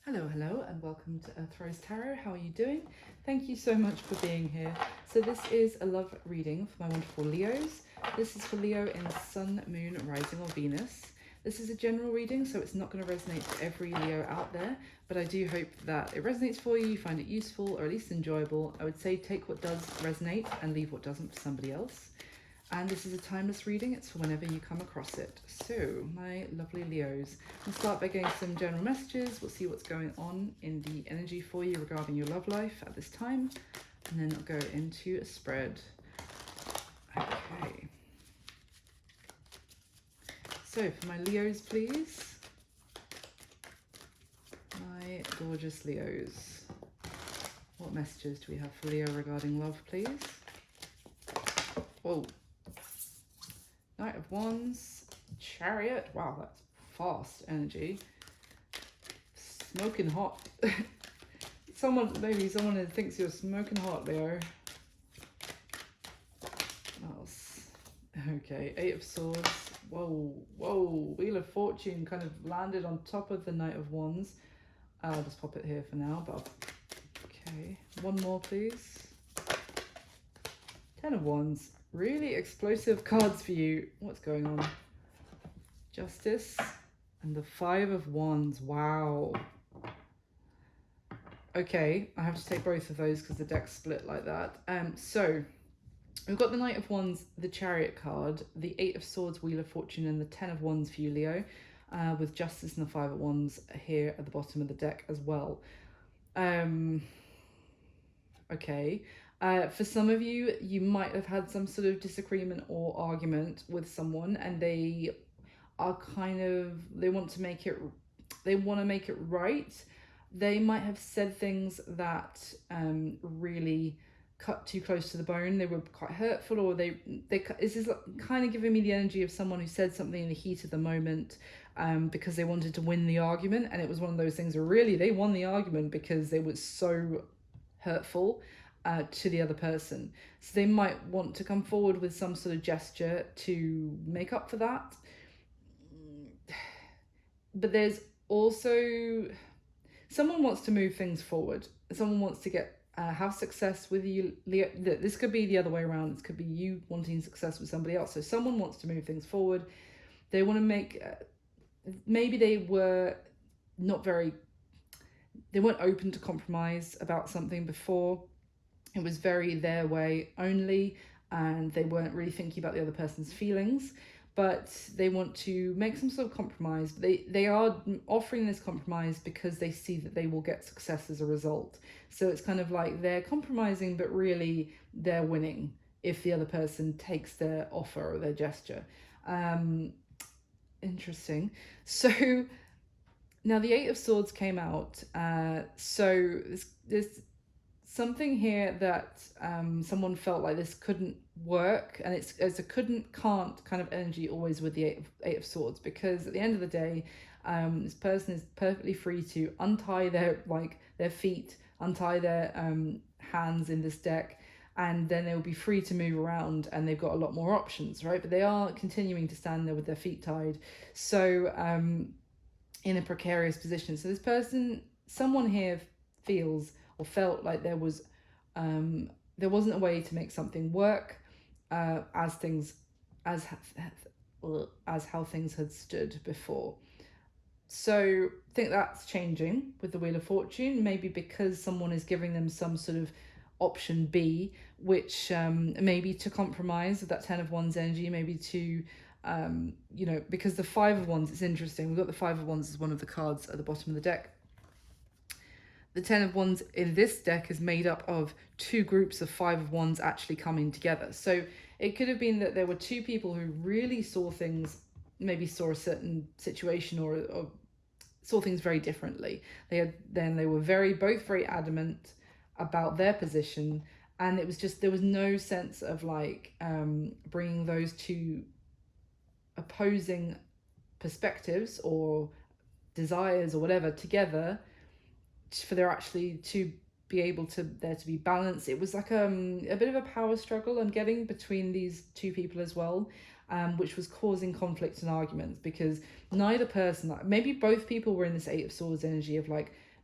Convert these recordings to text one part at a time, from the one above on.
Hello, and welcome to Earth Rose Tarot. How are you doing? Thank you so much for being here. So this is a love reading for my wonderful Leos. This is for Leo in Sun, Moon, Rising or Venus. This is a general reading, so it's not going to resonate for every Leo out there, but I do hope that it resonates for you, you find it useful or at least enjoyable. I would say take what does resonate and leave what doesn't for somebody else. And this is a timeless reading, it's for whenever you come across it. So, my lovely Leos, we'll start by getting some general messages. We'll see what's going on in the energy for you regarding your love life at this time. And then I'll go into a spread. Okay. So, for my Leos, please. My gorgeous Leos. What messages do we have for Leo regarding love, please? Whoa. Knight of Wands, Chariot. Wow, that's fast energy. Smoking hot. Maybe someone that thinks you're smoking hot, Leo. What else? Okay, Eight of Swords. Whoa. Wheel of Fortune kind of landed on top of the Knight of Wands. I'll just pop it here for now. But okay, one more, please. Ten of Wands. Really explosive cards for you. What's going on? Justice and the Five of Wands. Wow. Okay, I have to take both of those because the deck's split like that. So we've got the Knight of Wands, the Chariot card, the Eight of Swords, Wheel of Fortune, and the Ten of Wands for you, Leo, with Justice and the Five of Wands here at the bottom of the deck as well. Okay. For some of you, you might have had some sort of disagreement or argument with someone, and they are they want to make it right. They might have said things that really cut too close to the bone. They were quite hurtful, or this is kind of giving me the energy of someone who said something in the heat of the moment because they wanted to win the argument, and it was one of those things where really they won the argument because they were so hurtful to the other person. So they might want to come forward with some sort of gesture to make up for that. But there's also someone wants to move things forward. Someone wants to get have success with you, Leo. This could be the other way around. This could be you wanting success with somebody else. So someone wants to move things forward. They want to make maybe they were not very they weren't open to compromise about something before. It was very their way only, and they weren't really thinking about the other person's feelings, but they want to make some sort of compromise. They are offering this compromise because they see that they will get success as a result. So it's kind of like they're compromising, but really they're winning if the other person takes their offer or their gesture. Interesting. So now the Eight of Swords came out. So this something here that someone felt like this couldn't work, and it's a can't kind of energy always with the Eight of Swords, because at the end of the day, this person is perfectly free to untie their feet, untie their hands in this deck, and then they'll be free to move around, and they've got a lot more options, right? But they are continuing to stand there with their feet tied, so in a precarious position. So this person, someone here feels or felt like there wasn't a way to make something work as how things had stood before. So I think that's changing with the Wheel of Fortune, maybe because someone is giving them some sort of option B, which maybe to compromise with that Ten of Wands energy, maybe to because the Five of Wands, it's interesting, we've got the Five of Wands as one of the cards at the bottom of the deck. The Ten of Wands in this deck is made up of two groups of Five of Wands actually coming together. So it could have been that there were two people who really saw things, maybe saw a certain situation or saw things very differently. They were both very adamant about their position, and it was just, there was no sense of bringing those two opposing perspectives or desires or whatever together for there actually to be able to there to be balance. It was like a bit of a power struggle I'm getting between these two people as well, which was causing conflict and arguments, because neither person, maybe both people were in this Eight of Swords energy of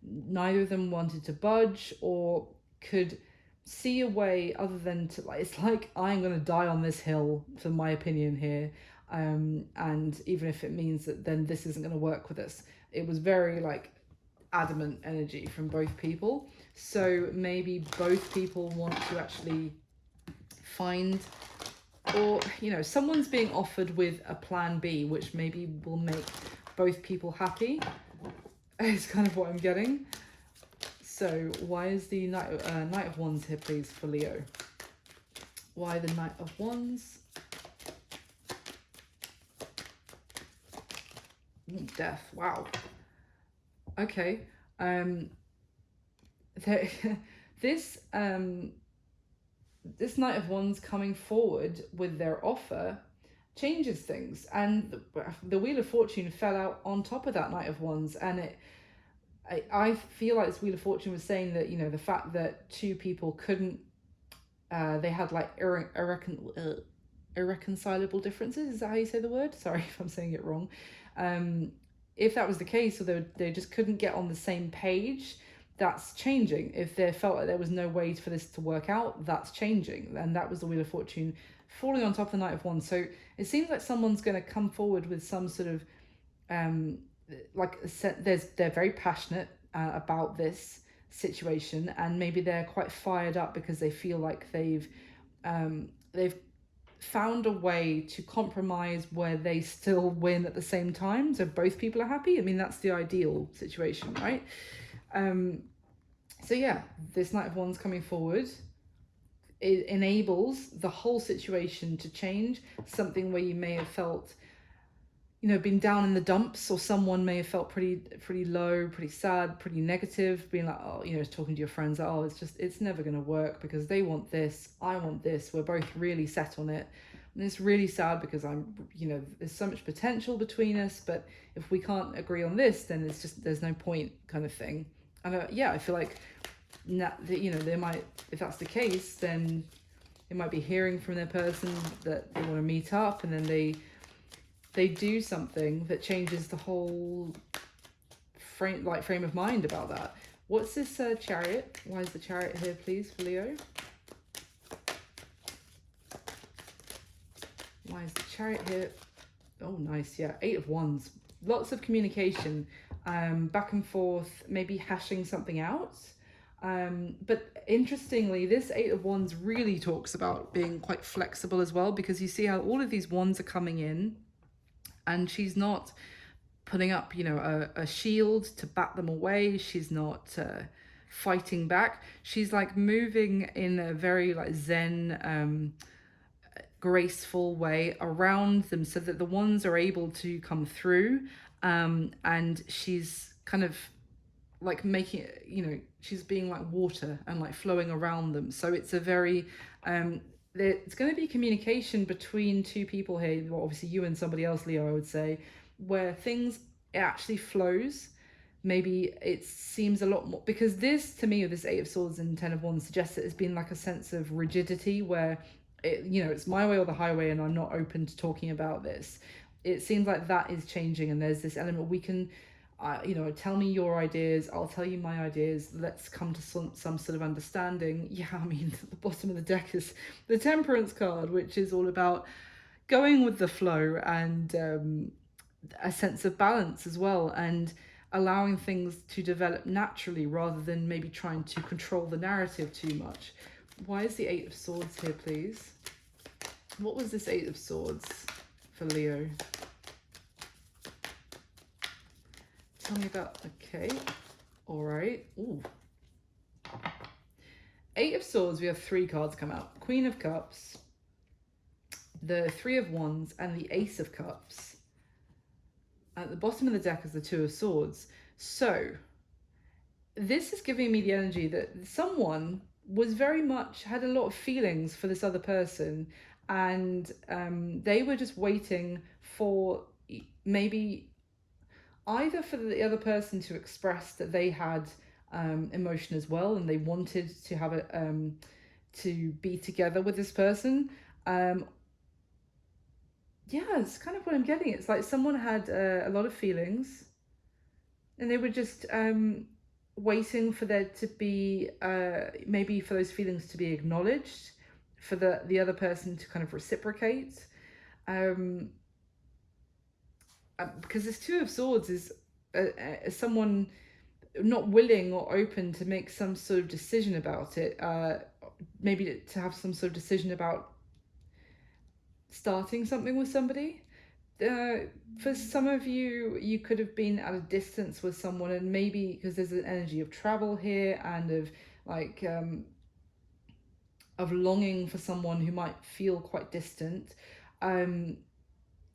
neither of them wanted to budge or could see a way other than to, like, it's like, I'm going to die on this hill for my opinion here, and even if it means that then this isn't going to work with us. It was very like adamant energy from both people. So maybe both people want to actually find, or someone's being offered with a plan B, which maybe will make both people happy, is kind of what I'm getting. So why is the Knight of Wands here, please, for Leo? Why the Knight of Wands? Death. Wow. Okay. This this Knight of Wands coming forward with their offer changes things, and the Wheel of Fortune fell out on top of that Knight of Wands, and I feel like this Wheel of Fortune was saying that the fact that two people couldn't, they had like irreconcilable differences. Is that how you say the word? Sorry if I'm saying it wrong. If that was the case, or they just couldn't get on the same page, that's changing. If they felt like there was no way for this to work out, that's changing. And that was the Wheel of Fortune falling on top of the Knight of Wands. So it seems like someone's going to come forward with some sort of they're very passionate about this situation, and maybe they're quite fired up because they feel like they've found a way to compromise where they still win at the same time, so both people are happy. I mean, that's the ideal situation, right? So yeah, this Knight of Wands coming forward, it enables the whole situation to change. Something where you may have felt been down in the dumps, or someone may have felt pretty low, pretty sad, pretty negative, being like, oh, talking to your friends, like, oh, it's never going to work because they want this, I want this, we're both really set on it, and it's really sad because there's so much potential between us, but if we can't agree on this, then it's just, there's no point, kind of thing. And I feel like they might, if that's the case, then they might be hearing from their person that they want to meet up, and then they do something that changes the whole frame of mind about that. What's this Chariot? Why is the Chariot here, please, for Leo? Why is the Chariot here? Oh, nice. Yeah, Eight of Wands. Lots of communication, back and forth, maybe hashing something out. But interestingly, this Eight of Wands really talks about being quite flexible as well, because you see how all of these wands are coming in, and she's not putting up, a shield to bat them away. She's not fighting back. She's like moving in a very like Zen, graceful way around them, so that the wands are able to come through. And she's kind of like making it, she's being like water and like flowing around them. So it's a very it's going to be communication between two people here, well, obviously you and somebody else, Leo, I would say, where things, it actually flows. Maybe it seems a lot more, because this, to me, with this Eight of Swords and Ten of Wands, suggests that it's been like a sense of rigidity where it's my way or the highway, and I'm not open to talking about this. It seems like that is changing, and there's this element we can tell me your ideas, I'll tell you my ideas, let's come to some sort of understanding. Yeah, I mean, the bottom of the deck is the Temperance card, which is all about going with the flow and a sense of balance as well, and allowing things to develop naturally rather than maybe trying to control the narrative too much. Why is the Eight of Swords here, please? What was this Eight of Swords for Leo? Tell me about, okay, all right. Ooh. Eight of Swords, we have three cards come out. Queen of Cups, the Three of Wands, and the Ace of Cups. At the bottom of the deck is the Two of Swords. So this is giving me the energy that someone was very much, had a lot of feelings for this other person, and they were just waiting for maybe either for the other person to express that they had emotion as well, and they wanted to have it to be together with this person. Yeah, it's kind of what I'm getting. It's like someone had a lot of feelings, and they were just waiting for there to be maybe for those feelings to be acknowledged, for the other person to kind of reciprocate. Because this Two of Swords is someone not willing or open to make some sort of decision about it, maybe to have some sort of decision about starting something with somebody. For some of you, you could have been at a distance with someone, and maybe because there's an energy of travel here and of like of longing for someone who might feel quite distant.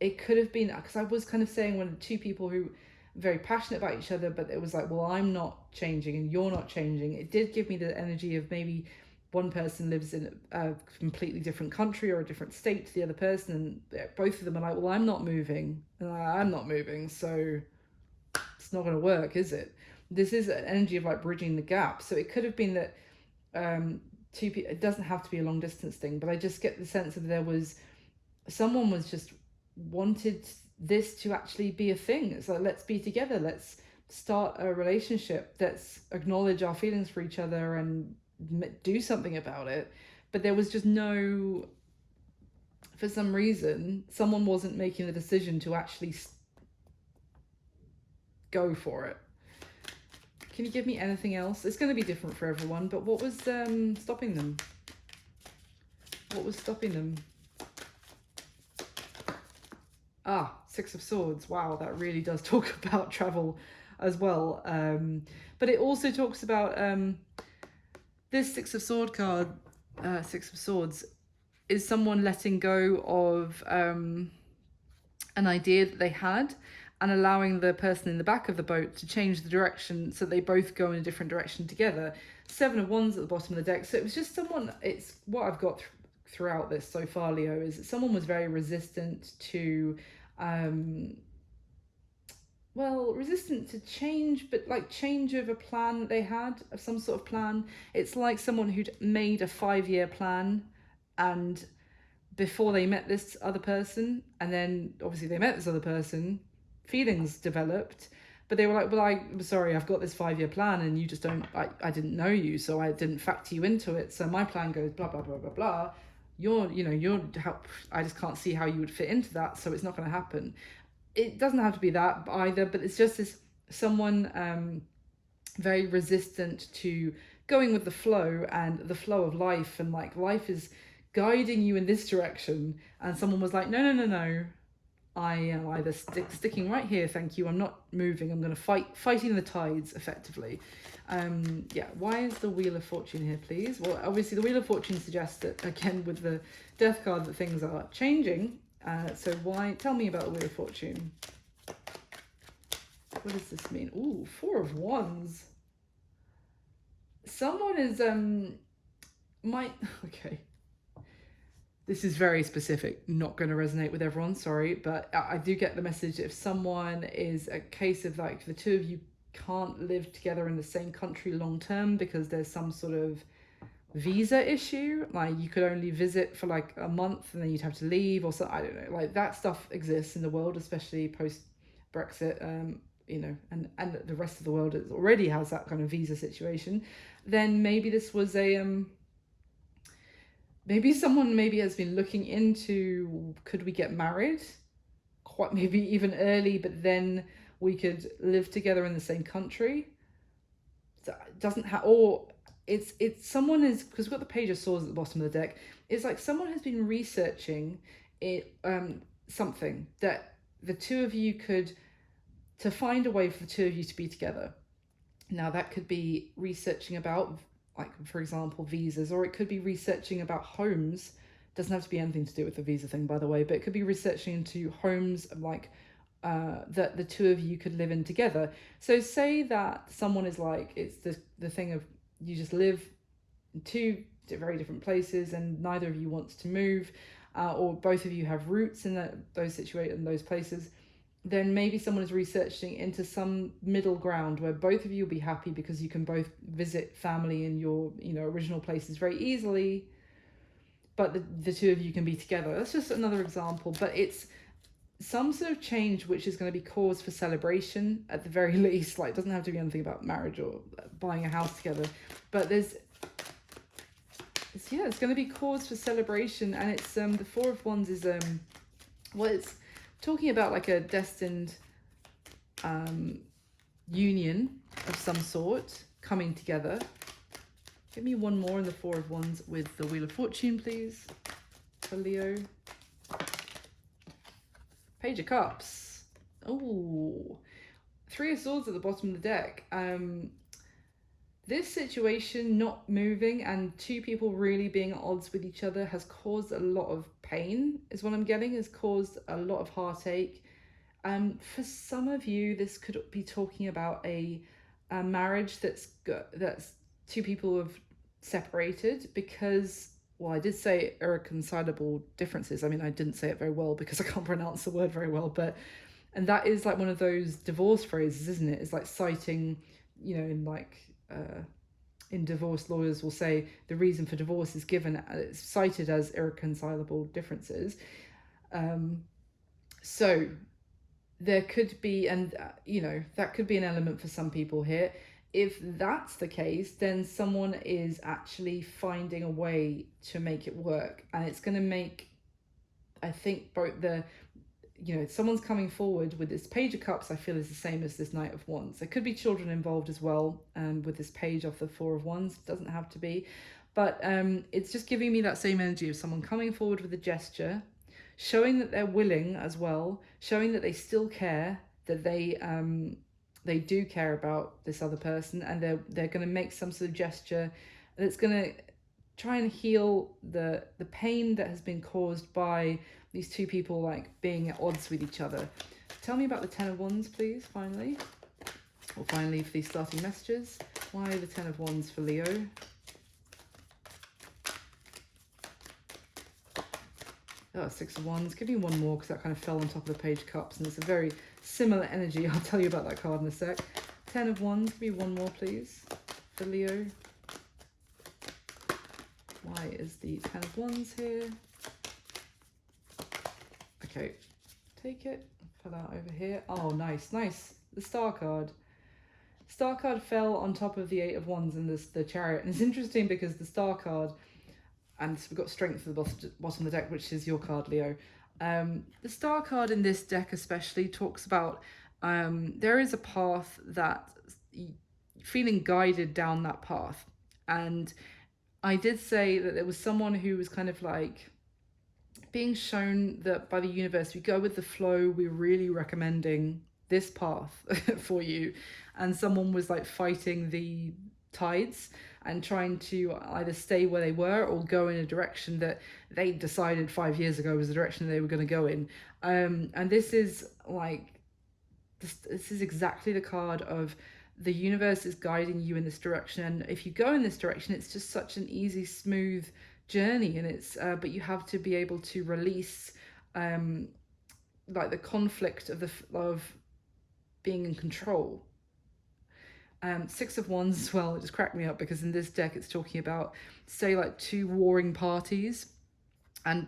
It could have been, because I was kind of saying when two people who are very passionate about each other, but it was like, well, I'm not changing and you're not changing. It did give me the energy of maybe one person lives in a completely different country or a different state to the other person, and both of them are like, well, I'm not moving and I'm not moving, so it's not going to work, is it? This is an energy of like bridging the gap. So it could have been that two people, it doesn't have to be a long distance thing, but I just get the sense that there was someone was just wanted this to actually be a thing. It's like, let's be together, let's start a relationship, let's acknowledge our feelings for each other and do something about it. But there was just no, for some reason, someone wasn't making the decision to actually go for it. Can you give me anything else? It's going to be different for everyone, but what was stopping them? What was stopping them? Six of Swords. Wow, that really does talk about travel as well. But it also talks about this Six of Sword card, Six of Swords, is someone letting go of an idea that they had and allowing the person in the back of the boat to change the direction so they both go in a different direction together. Seven of Wands at the bottom of the deck. So it was just someone, it's what I've got throughout this so far, Leo, is that someone was very resistant to resistant to change, but like change of a plan that they had, of some sort of plan. It's like someone who'd made a 5-year plan, and before they met this other person, and then obviously they met this other person, feelings developed, but they were like, well, I'm sorry, I've got this 5-year plan and you just don't, I didn't know you, so I didn't factor you into it, so my plan goes blah blah blah blah blah. You're I just can't see how you would fit into that, so it's not going to happen. It doesn't have to be that either, but it's just this someone very resistant to going with the flow and the flow of life, and like life is guiding you in this direction, and someone was like, no, I am either sticking right here, thank you, I'm not moving, I'm going to fighting the tides effectively. Why is the Wheel of Fortune here, please? Well, obviously the Wheel of Fortune suggests that, again, with the Death card, that things are changing. So why, tell me about the Wheel of Fortune. What does this mean? Ooh, Four of Wands. Someone is okay, this is very specific, not going to resonate with everyone, sorry, but I do get the message that if someone is a case of like the two of you can't live together in the same country long term because there's some sort of visa issue, like you could only visit for like a month and then you'd have to leave or so, I don't know, like that stuff exists in the world, especially post Brexit, and the rest of the world already has that kind of visa situation. Then maybe this was a maybe someone has been looking into, could we get married quite maybe even early, but then we could live together in the same country. So it doesn't have, or it's someone is, because we've got the Page of Swords at the bottom of the deck. It's like someone has been researching it, something that the two of you could, to find a way for the two of you to be together. Now that could be researching about, like, for example, visas, or it could be researching about homes. Doesn't have to be anything to do with the visa thing, by the way, but it could be researching into homes, like that the two of you could live in together. So say that someone is like, it's the thing of you just live in two very different places and neither of you wants to move, or both of you have roots in those places. Then maybe someone is researching into some middle ground where both of you will be happy because you can both visit family in your original places very easily, but the two of you can be together. That's just another example, but it's some sort of change which is going to be cause for celebration at the very least. Like, it doesn't have to be anything about marriage or buying a house together, but it's going to be cause for celebration. And it's the Four of Wands is well, it's talking about like a destined union of some sort coming together. Give me one more in the Four of Wands with the Wheel of Fortune, please, for Leo. Page of Cups. Oh, Three of Swords at the bottom of the deck. This situation not moving and two people really being at odds with each other has caused a lot of pain, is what I'm getting, has caused a lot of heartache. For some of you, this could be talking about a marriage that's two people who have separated because, well, I did say irreconcilable differences. I mean, I didn't say it very well because I can't pronounce the word very well, and that is like one of those divorce phrases, isn't it? It's like citing, in divorce, lawyers will say the reason for divorce is given, it's cited as irreconcilable differences. So there could be, and that could be an element for some people here. If that's the case, then someone is actually finding a way to make it work, and it's going to make, I think, both someone's coming forward with this Page of Cups. I feel is the same as this Knight of Wands. There could be children involved as well, with this page off the Four of Wands. It doesn't have to be, but it's just giving me that same energy of someone coming forward with a gesture, showing that they're willing as well, showing that they still care, that they do care about this other person, and they're going to make some sort of gesture that's going to try and heal the pain that has been caused by these two people like being at odds with each other. Tell me about the Ten of Wands, please, finally. Or finally for these starting messages. Why the Ten of Wands for Leo? Oh, Six of Wands. Give me one more because that kind of fell on top of the Page of Cups and it's a very similar energy. I'll tell you about that card in a sec. Ten of Wands. Give me one more, please, for Leo. Why is the Ten of Wands here? Okay, take it, put that over here. Oh, nice. The Star card. Star card fell on top of the Eight of Wands and the Chariot. And it's interesting because the Star card, and we've got Strength at the bottom of the deck, which is your card, Leo. The Star card in this deck especially talks about there is a path that feeling guided down that path. And I did say that there was someone who was kind of like being shown that by the universe, we go with the flow, we're really recommending this path for you. And someone was like fighting the tides and trying to either stay where they were or go in a direction that they decided 5 years ago was the direction they were going to go in. And this is like, this is exactly the card of the universe is guiding you in this direction. And if you go in this direction, it's just such an easy, smooth journey. And it's, but you have to be able to release like the conflict of being in control. Six of Wands as well, it just cracked me up because in this deck it's talking about, say, like two warring parties, and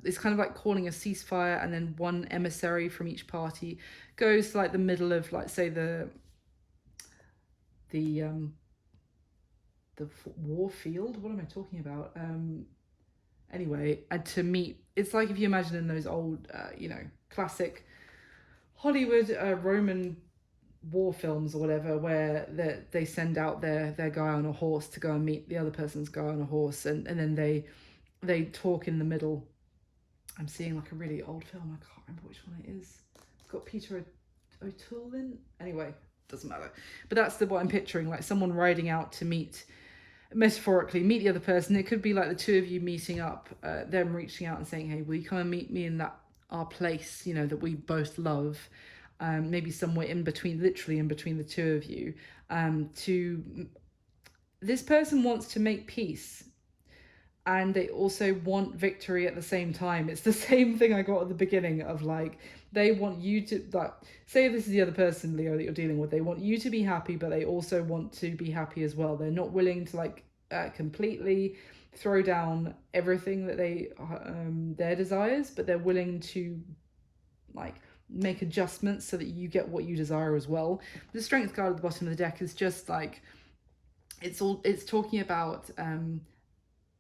it's kind of like calling a ceasefire, and then one emissary from each party goes to like the middle of, like, say, the war field. What am I talking about? Anyway, and to meet, it's like if you imagine in those old classic Hollywood Roman war films or whatever, where they send out their guy on a horse to go and meet the other person's guy on a horse, and then they talk in the middle. I'm seeing like a really old film, I can't remember which one it is. It's got Peter O'Toole in. Anyway, doesn't matter, but that's what I'm picturing, like someone riding out to meet, metaphorically meet the other person. It could be like the two of you meeting up, them reaching out and saying, hey, will you come and meet me in our place, that we both love, maybe somewhere in between, literally in between the two of you. This person wants to make peace, and they also want victory at the same time. It's the same thing I got at the beginning of, like, they want you to, like, say this is the other person, Leo, that you're dealing with. They want you to be happy, but they also want to be happy as well. They're not willing to, like, completely throw down everything that their desires, but they're willing to like make adjustments so that you get what you desire as well. The strength card at the bottom of the deck is just like, it's talking about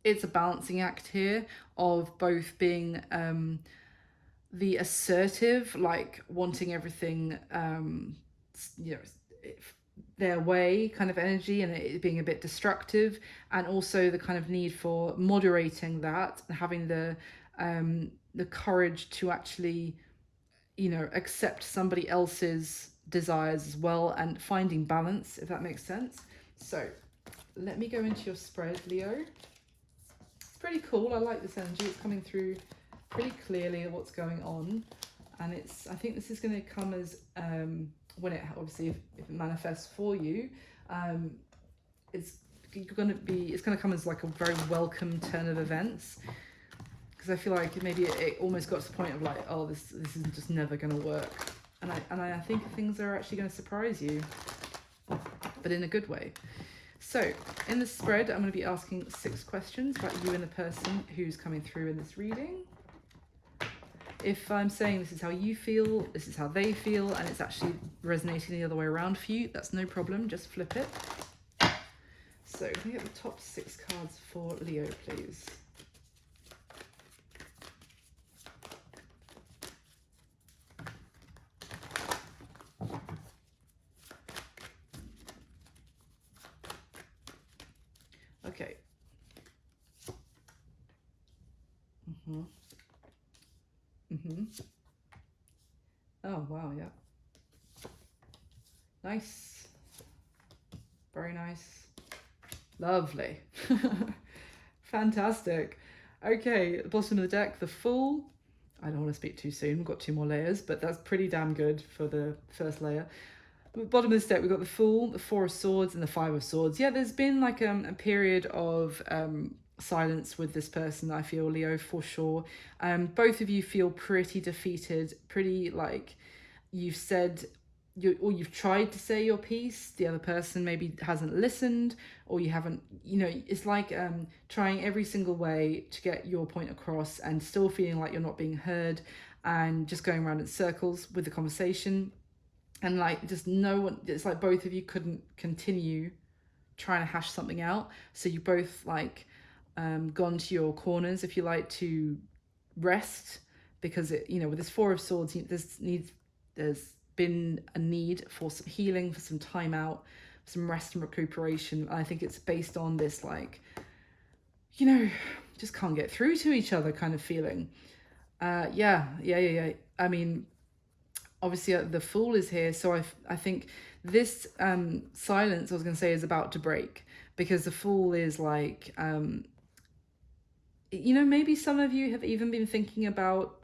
it's a balancing act here of both being the assertive, like wanting everything you know their way kind of energy, and it being a bit destructive, and also the kind of need for moderating that and having the courage to actually accept somebody else's desires as well, and finding balance, if that makes sense. So let me go into your spread, Leo. It's pretty cool. I like this energy. It's coming through pretty clearly what's going on, and I think this is going to come as when it obviously, if it manifests for you, it's going to come as like a very welcome turn of events, because I feel like maybe it almost got to the point of like, oh, this is just never going to work, and I think things are actually going to surprise you, but in a good way. So in the spread, I'm going to be asking 6 questions about you and the person who's coming through in this reading. If I'm saying this is how you feel, this is how they feel, and it's actually resonating the other way around for you, that's no problem, just flip it. So can we get the top 6 cards for Leo, please? Okay. Oh, wow, yeah. Nice. Very nice. Lovely. Fantastic. Okay, at the bottom of the deck, the Fool. I don't want to speak too soon. We've got 2 more layers, but that's pretty damn good for the first layer. At the bottom of this deck, we've got the Fool, the 4 of Swords, and the 5 of Swords. Yeah, there's been like a period of silence with this person, I feel, Leo, for sure. Both of you feel pretty defeated, pretty like you've said, you've tried to say your piece, the other person maybe hasn't listened, or you haven't, it's like trying every single way to get your point across and still feeling like you're not being heard, and just going around in circles with the conversation. And like just no one, it's like both of you couldn't continue trying to hash something out, so you both like gone to your corners, if you like, to rest, because it, with this 4 of Swords, there's been a need for some healing, for some time out, some rest and recuperation. And I think it's based on this like, just can't get through to each other kind of feeling. Yeah. I mean, obviously the Fool is here, so I think this silence, I was going to say, is about to break, because the Fool is like maybe some of you have even been thinking about,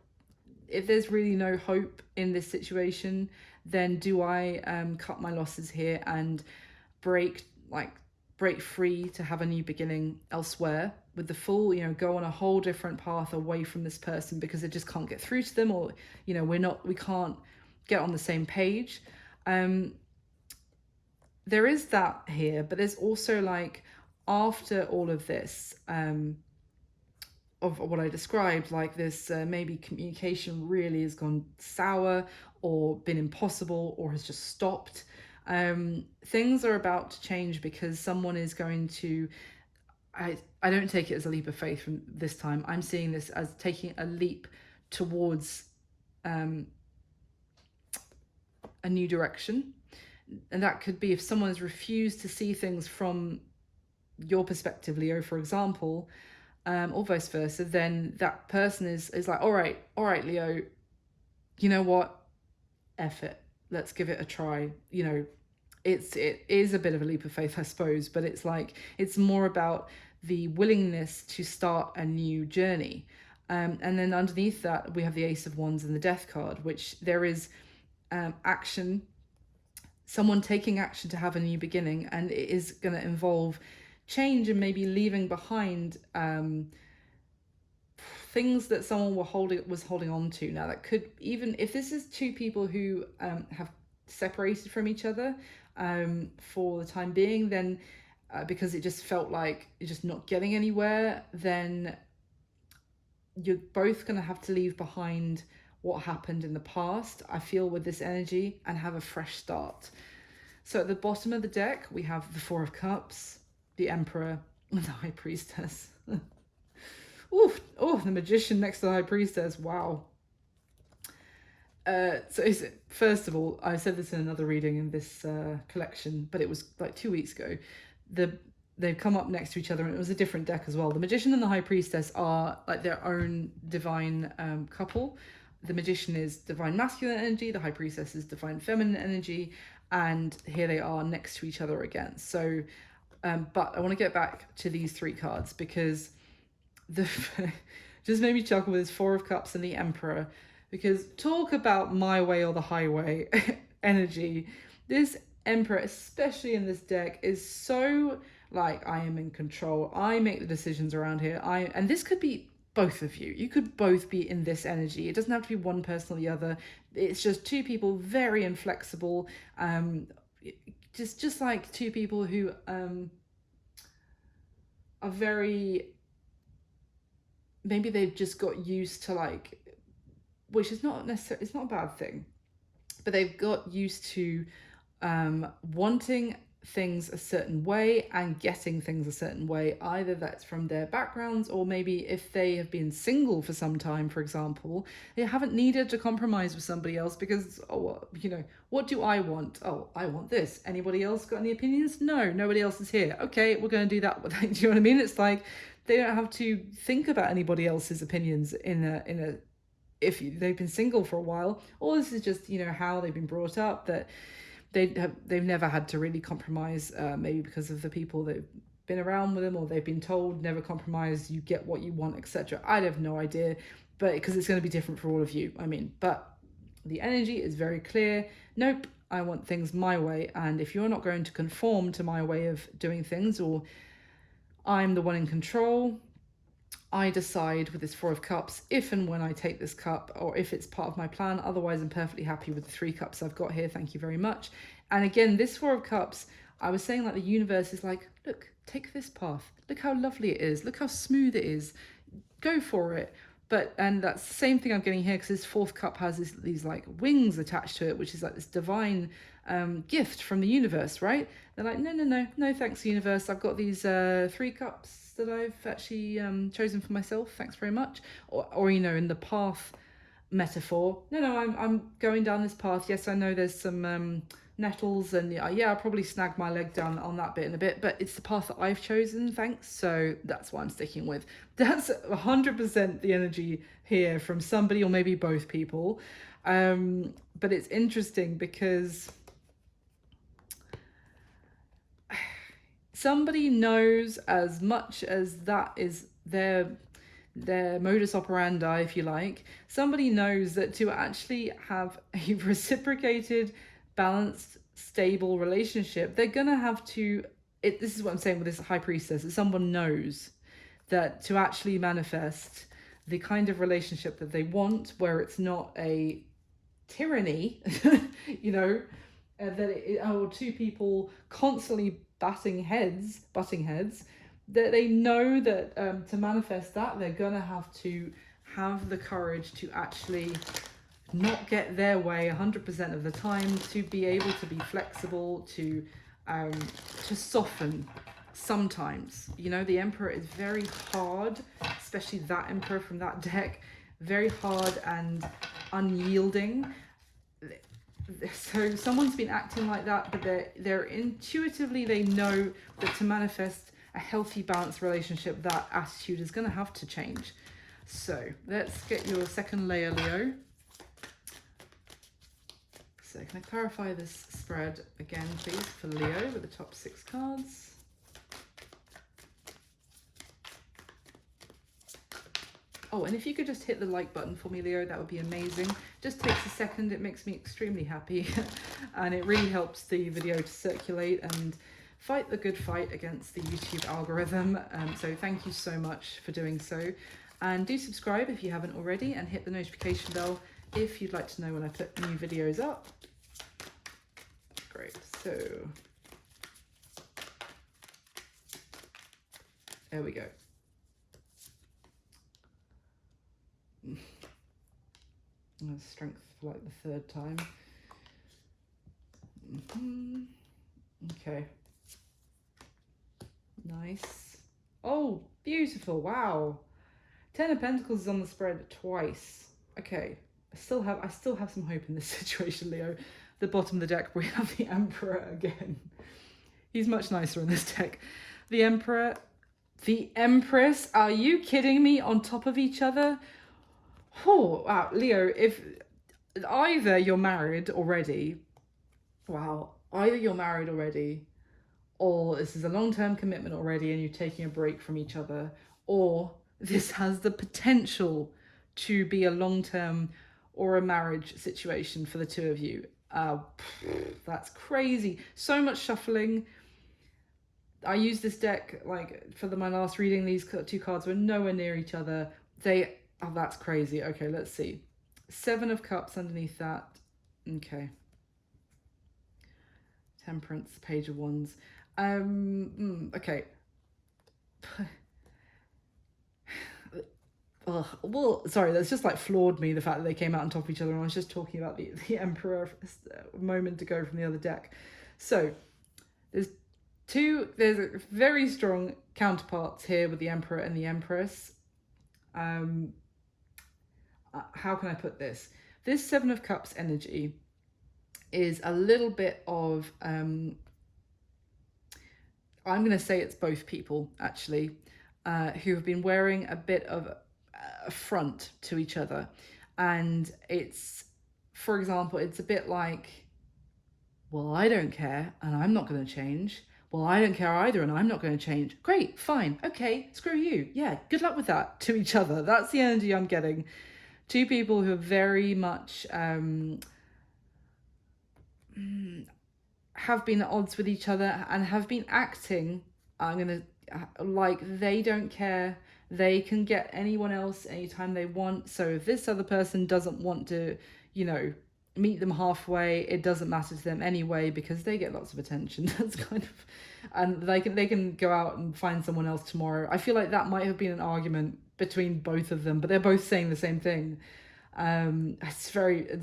if there's really no hope in this situation, then do I cut my losses here and break free to have a new beginning elsewhere? With the Fool, go on a whole different path away from this person because it just can't get through to them, or we can't get on the same page. There is that here, but there's also like, after all of this of what I described, like this maybe communication really has gone sour, or been impossible, or has just stopped. Things are about to change, because someone is going to, I don't take it as a leap of faith from this time. I'm seeing this as taking a leap towards a new direction. And that could be if someone has refused to see things from your perspective, Leo, for example, or vice versa, then that person is like, all right, Leo, you know what? F it. Let's give it a try. It is a bit of a leap of faith, I suppose, but it's like, it's more about the willingness to start a new journey. And then underneath that, we have the Ace of Wands and the Death card, which there is action, someone taking action to have a new beginning, and it is going to involve change and maybe leaving behind things that someone was holding on to. Now, that could, even if this is 2 people who have separated from each other for the time being, then because it just felt like you're just not getting anywhere, then you're both going to have to leave behind what happened in the past, I feel, with this energy, and have a fresh start. So at the bottom of the deck, we have the Four of Cups, the Emperor, and the High Priestess. Ooh, oh, the Magician next to the High Priestess. Wow. First of all, I said this in another reading in this collection, but it was like 2 weeks ago. They've come up next to each other, and it was a different deck as well. The Magician and the High Priestess are like their own divine couple. The Magician is divine masculine energy, the High Priestess is divine feminine energy, and here they are next to each other again. So, but I want to get back to these three cards, because the just made me chuckle with this Four of Cups and the Emperor, because talk about my way or the highway energy. This Emperor, especially in this deck, is so like, I am in control. I make the decisions around here. And this could be both of you. You could both be in this energy. It doesn't have to be one person or the other. It's just two people, very inflexible. Just like two people who are very, maybe they've just got used to, like, which is not necessarily, it's not a bad thing, but they've got used to wanting things a certain way and getting things a certain way. Either that's from their backgrounds, or maybe if they have been single for some time, for example, they haven't needed to compromise with somebody else, because, what do I want? Oh, I want this. Anybody else got any opinions? No, nobody else is here. Okay, we're going to do that. Do you know what I mean? It's like they don't have to think about anybody else's opinions if they've been single for a while. Or this is just, how they've been brought up, that they've never had to really compromise, maybe because of the people that have been around with them, or they've been told never compromise, you get what you want, etc. I have no idea, but because it's going to be different for all of you. But the energy is very clear. Nope, I want things my way, and if you're not going to conform to my way of doing things, or I'm the one in control, I decide with this Four of Cups if and when I take this cup, or if it's part of my plan. Otherwise, I'm perfectly happy with the 3 cups I've got here. Thank you very much. And again, this Four of Cups, I was saying, like, the universe is like, look, take this path. Look how lovely it is. Look how smooth it is. Go for it. And that's the same thing I'm getting here, because this 4th cup has these like wings attached to it, which is like this divine gift from the universe, right? They're like, no, thanks, universe. I've got these 3 cups that I've actually chosen for myself. Thanks very much. Or in the path metaphor, no, I'm going down this path. Yes, I know there's some nettles, and I'll probably snag my leg down on that bit in a bit, but it's the path that I've chosen, thanks. So that's what I'm sticking with. That's 100% the energy here from somebody, or maybe both people. But it's interesting because somebody knows, as much as that is their modus operandi, if you like, somebody knows that to actually have a reciprocated, balanced, stable relationship, they're gonna have to, this is what I'm saying with this High Priestess, that someone knows that to actually manifest the kind of relationship that they want, where it's not a tyranny, or two people constantly butting heads, that they know that to manifest that, they're gonna have to have the courage to actually not get their way 100% of the time, to be able to be flexible, to soften sometimes. The Emperor is very hard, especially that Emperor from that deck, very hard and unyielding. So someone's been acting like that, but they're intuitively, they know that to manifest a healthy, balanced relationship, that attitude is going to have to change. So let's get your second layer, Leo. So can I clarify this spread again, please, for Leo, with the top 6 cards? Oh, and if you could just hit the like button for me, Leo, that would be amazing. Just takes a second. It makes me extremely happy. And it really helps the video to circulate and fight the good fight against the YouTube algorithm. So thank you so much for doing so. And do subscribe if you haven't already, and hit the notification bell if you'd like to know when I put new videos up. Great. So there we go. Strength for like the third time. Okay. Nice. Oh, beautiful. Wow. Ten of Pentacles is on the spread twice. Okay. I still have some hope in this situation, Leo. The bottom of the deck, we have the Emperor again. He's much nicer in this deck. The Emperor, the Empress. Are you kidding me? On top of each other? Oh, wow. Leo, if either you're married already, wow, either you're married already, or this is a long-term commitment already and you're taking a break from each other, or this has the potential to be a long-term or a marriage situation for the two of you. That's crazy. So much shuffling. I used this deck like for my last reading. These two cards were nowhere near each other. That's crazy. Okay, let's see. Seven of Cups underneath that. Okay. Temperance, Page of Wands. Okay. Well, sorry, that's just like floored me, the fact that they came out on top of each other, and I was just talking about the Emperor a moment ago from the other deck. So there's very strong counterparts here with the Emperor and the Empress. How can I put this? This Seven of Cups energy is a little bit of I'm going to say it's both people actually who have been wearing a bit of a front to each other, and it's, for example, it's a bit like, well, I don't care and I'm not going to change. Well, I don't care either and I'm not going to change. Great, fine, okay, screw you. Yeah, good luck with that to each other. That's the energy I'm getting. Two people who are very much have been at odds with each other and have been acting, like they don't care. They can get anyone else anytime they want. So if this other person doesn't want to, meet them halfway, it doesn't matter to them anyway, because they get lots of attention. That's kind of, and they can go out and find someone else tomorrow. I feel like that might have been an argument between both of them, but they're both saying the same thing. It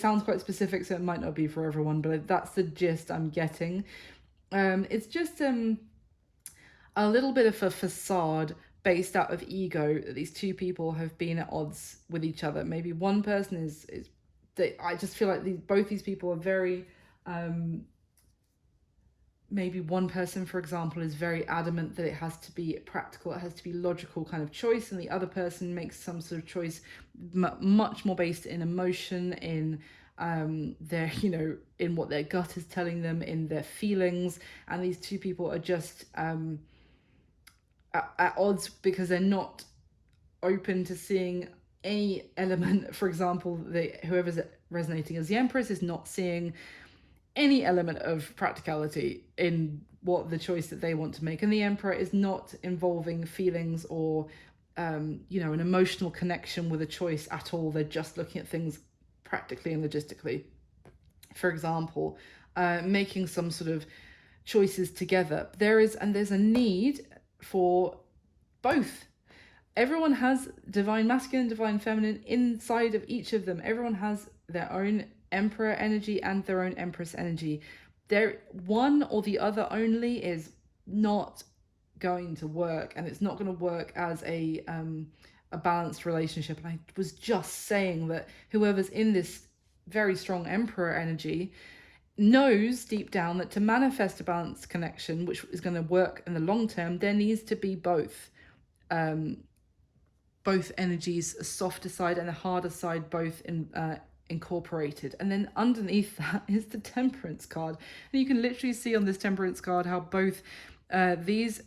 sounds quite specific, so it might not be for everyone, but that's the gist I'm getting. It's just a little bit of a facade based out of ego that these two people have been at odds with each other. Maybe one person is I just feel like both these people are very maybe one person, for example, is very adamant that it has to be practical, it has to be logical kind of choice, and the other person makes some sort of choice much more based in emotion, in their, in what their gut is telling them, in their feelings. And these two people are just at odds because they're not open to seeing any element. For example, whoever's resonating as the Empress is not seeing any element of practicality in what the choice that they want to make, and the Emperor is not involving feelings or an emotional connection with a choice at all. They're just looking at things practically and logistically. For example, making some sort of choices together. There's a need for both. Everyone has divine masculine, divine feminine inside of each of them. Everyone has their own Emperor energy and their own Empress energy. One or the other only is not going to work, and it's not going to work as a balanced relationship. And I was just saying that whoever's in this very strong Emperor energy knows deep down that to manifest a balanced connection, which is going to work in the long term, there needs to be both energies, a softer side and a harder side, both incorporated. And then underneath that is the Temperance card, and you can literally see on this Temperance card how both these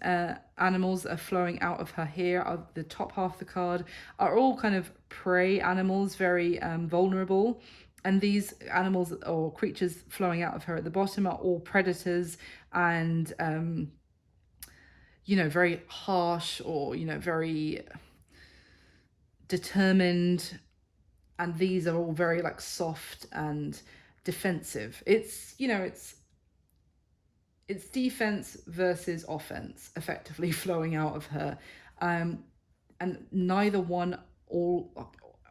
animals are flowing out of her here. The top half of the card are all kind of prey animals, very vulnerable, and these animals or creatures flowing out of her at the bottom are all predators and very harsh, or very determined. And these are all very like soft and defensive. It's defense versus offense effectively flowing out of her, and neither one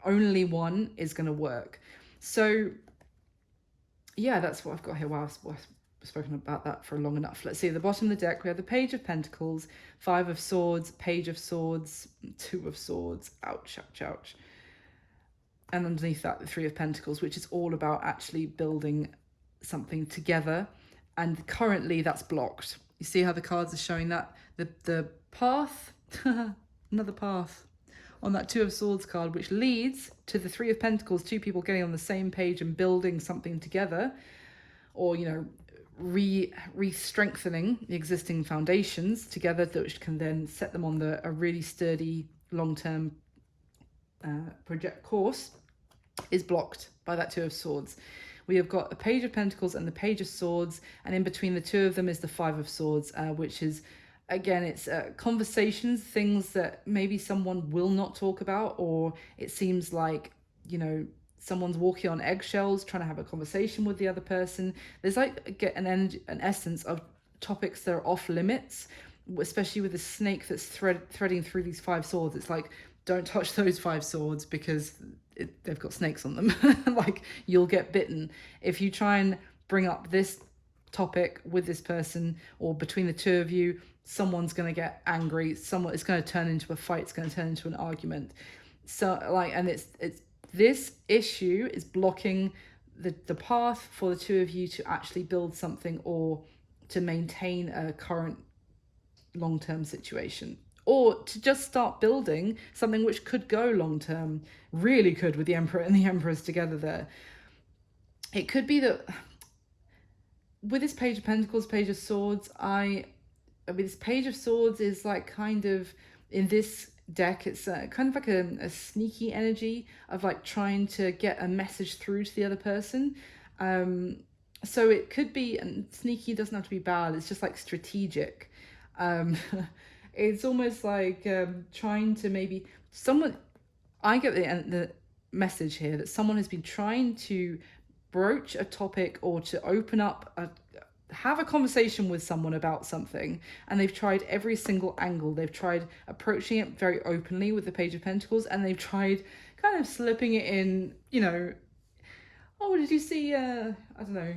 only one is going to work. So yeah, that's what I've got here. Wow, I've spoken about that for long enough. Let's see, at the bottom of the deck, we have the Page of Pentacles, Five of Swords, Page of Swords, Two of Swords. Ouch, ouch, ouch. And underneath that, the Three of Pentacles, which is all about actually building something together. And currently that's blocked. You see how the cards are showing that? The path, another path on that Two of Swords card, which leads to the Three of Pentacles, two people getting on the same page and building something together, or, you know, re-strengthening the existing foundations together, which can then set them on a really sturdy long-term project course, is blocked by that Two of Swords. We have got a Page of Pentacles and the Page of Swords, and in between the two of them is the Five of Swords, which is, again, it's conversations, things that maybe someone will not talk about, or it seems like, you know, someone's walking on eggshells trying to have a conversation with the other person. There's like an essence of topics that are off limits, especially with the snake that's threading through these five swords. It's like, don't touch those five swords because they've got snakes on them. Like, you'll get bitten if you try and bring up this topic with this person, or between the two of you. Someone's going to get angry. It's going to turn into a fight. It's going to turn into an argument. So like, and it's this issue is blocking the path for the two of you to actually build something, or to maintain a current long-term situation, or to just start building something which could go long-term, really could, with the Emperor and the Empress together there. It could be that with this Page of Pentacles, Page of Swords, I mean, this Page of Swords is like kind of, in this deck, it's kind of like a sneaky energy of like trying to get a message through to the other person. So it could be, and sneaky doesn't have to be bad, it's just like strategic. It's almost like trying to maybe I get the message here that someone has been trying to broach a topic, or to open up have a conversation with someone about something, and they've tried every single angle. They've tried approaching it very openly with the Page of Pentacles, and they've tried kind of slipping it in, you know, oh, did you see I don't know,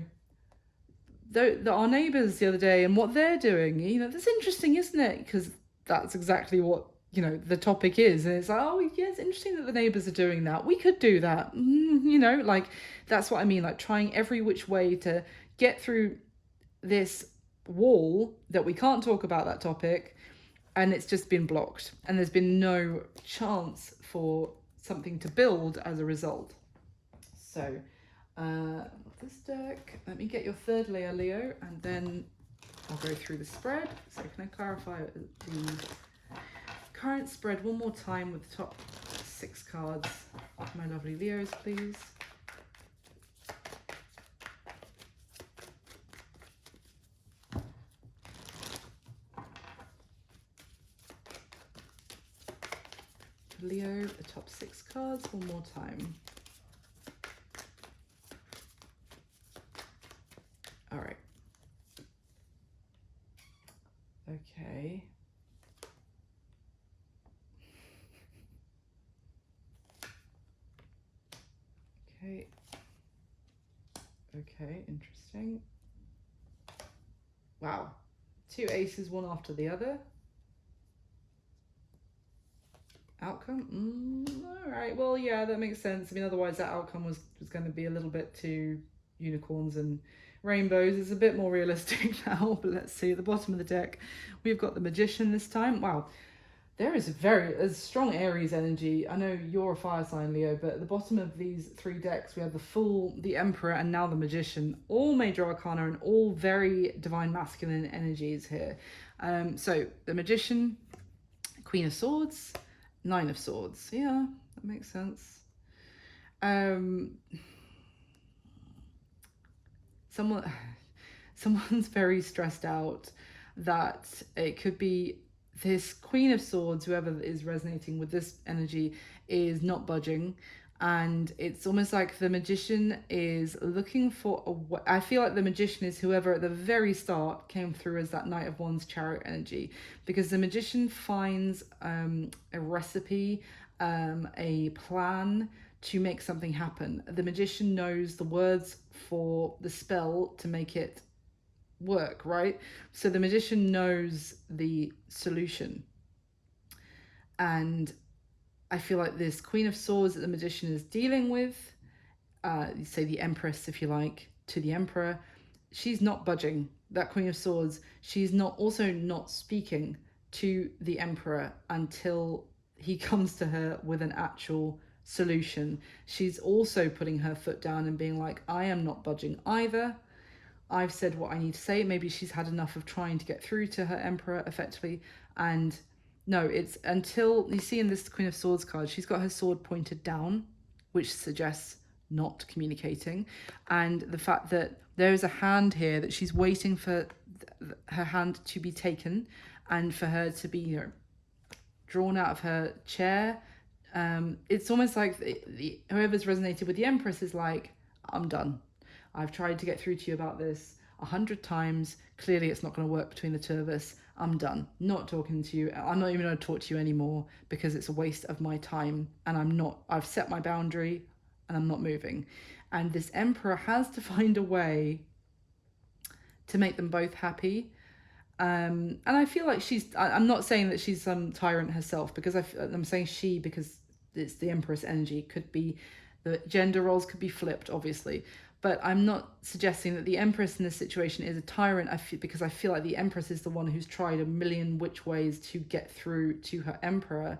our neighbours the other day and what they're doing? You know, that's interesting, isn't it? Because that's exactly what, you know, the topic is. And it's like, oh yeah, it's interesting that the neighbours are doing that, we could do that. You know, like, that's what I mean, like trying every which way to get through this wall that we can't talk about that topic, and it's just been blocked, and there's been no chance for something to build as a result. So this deck, let me get your third layer, Leo, and then I'll go through the spread. So can I clarify the current spread one more time with the top 6 cards, my lovely Leos, please? Leo, the top 6 cards one more time. All right. Okay. Okay. Okay, interesting. Wow. 2 aces, one after the other. Outcome? All right, well, yeah, that makes sense. I mean, otherwise that outcome was going to be a little bit too unicorns and rainbows. It's a bit more realistic now, but let's see. At the bottom of the deck, we've got the Magician this time. Wow, there is a strong Aries energy. I know you're a fire sign, Leo, but at the bottom of these 3 decks, we have the Fool, the Emperor, and now the Magician. All major arcana and all very divine masculine energies here. So the Magician, Queen of Swords, 9 of Swords. Yeah, that makes sense. Someone's very stressed out that it could be this Queen of Swords, whoever is resonating with this energy, is not budging. And it's almost like the Magician is looking for I feel like the Magician is whoever at the very start came through as that Knight of Wands Chariot energy, because the Magician finds a recipe, a plan to make something happen. The magician knows the words for the spell to make it work, right? So the magician knows the solution. And I feel like this Queen of Swords that the magician is dealing with, say the Empress, if you like, to the Emperor, she's not budging. That Queen of Swords, she's not also not speaking to the Emperor until he comes to her with an actual solution. She's also putting her foot down and being like, I am not budging either. I've said what I need to say. Maybe she's had enough of trying to get through to her Emperor effectively. And no, it's until you see in this Queen of Swords card, she's got her sword pointed down, which suggests not communicating. And the fact that there is a hand here that she's waiting for her hand to be taken and for her to be, drawn out of her chair. It's almost like whoever's resonated with the Empress is like, I'm done. I've tried to get through to you about this 100 times. Clearly it's not going to work between the two of us. I'm done. Not talking to you. I'm not even going to talk to you anymore because it's a waste of my time. And I've set my boundary and I'm not moving. And this Emperor has to find a way to make them both happy. And I feel like I'm not saying that she's some tyrant herself, because I'm saying she because it's the Empress energy. Could be, the gender roles could be flipped, obviously. But I'm not suggesting that the Empress in this situation is a tyrant, because I feel like the Empress is the one who's tried a million which ways to get through to her Emperor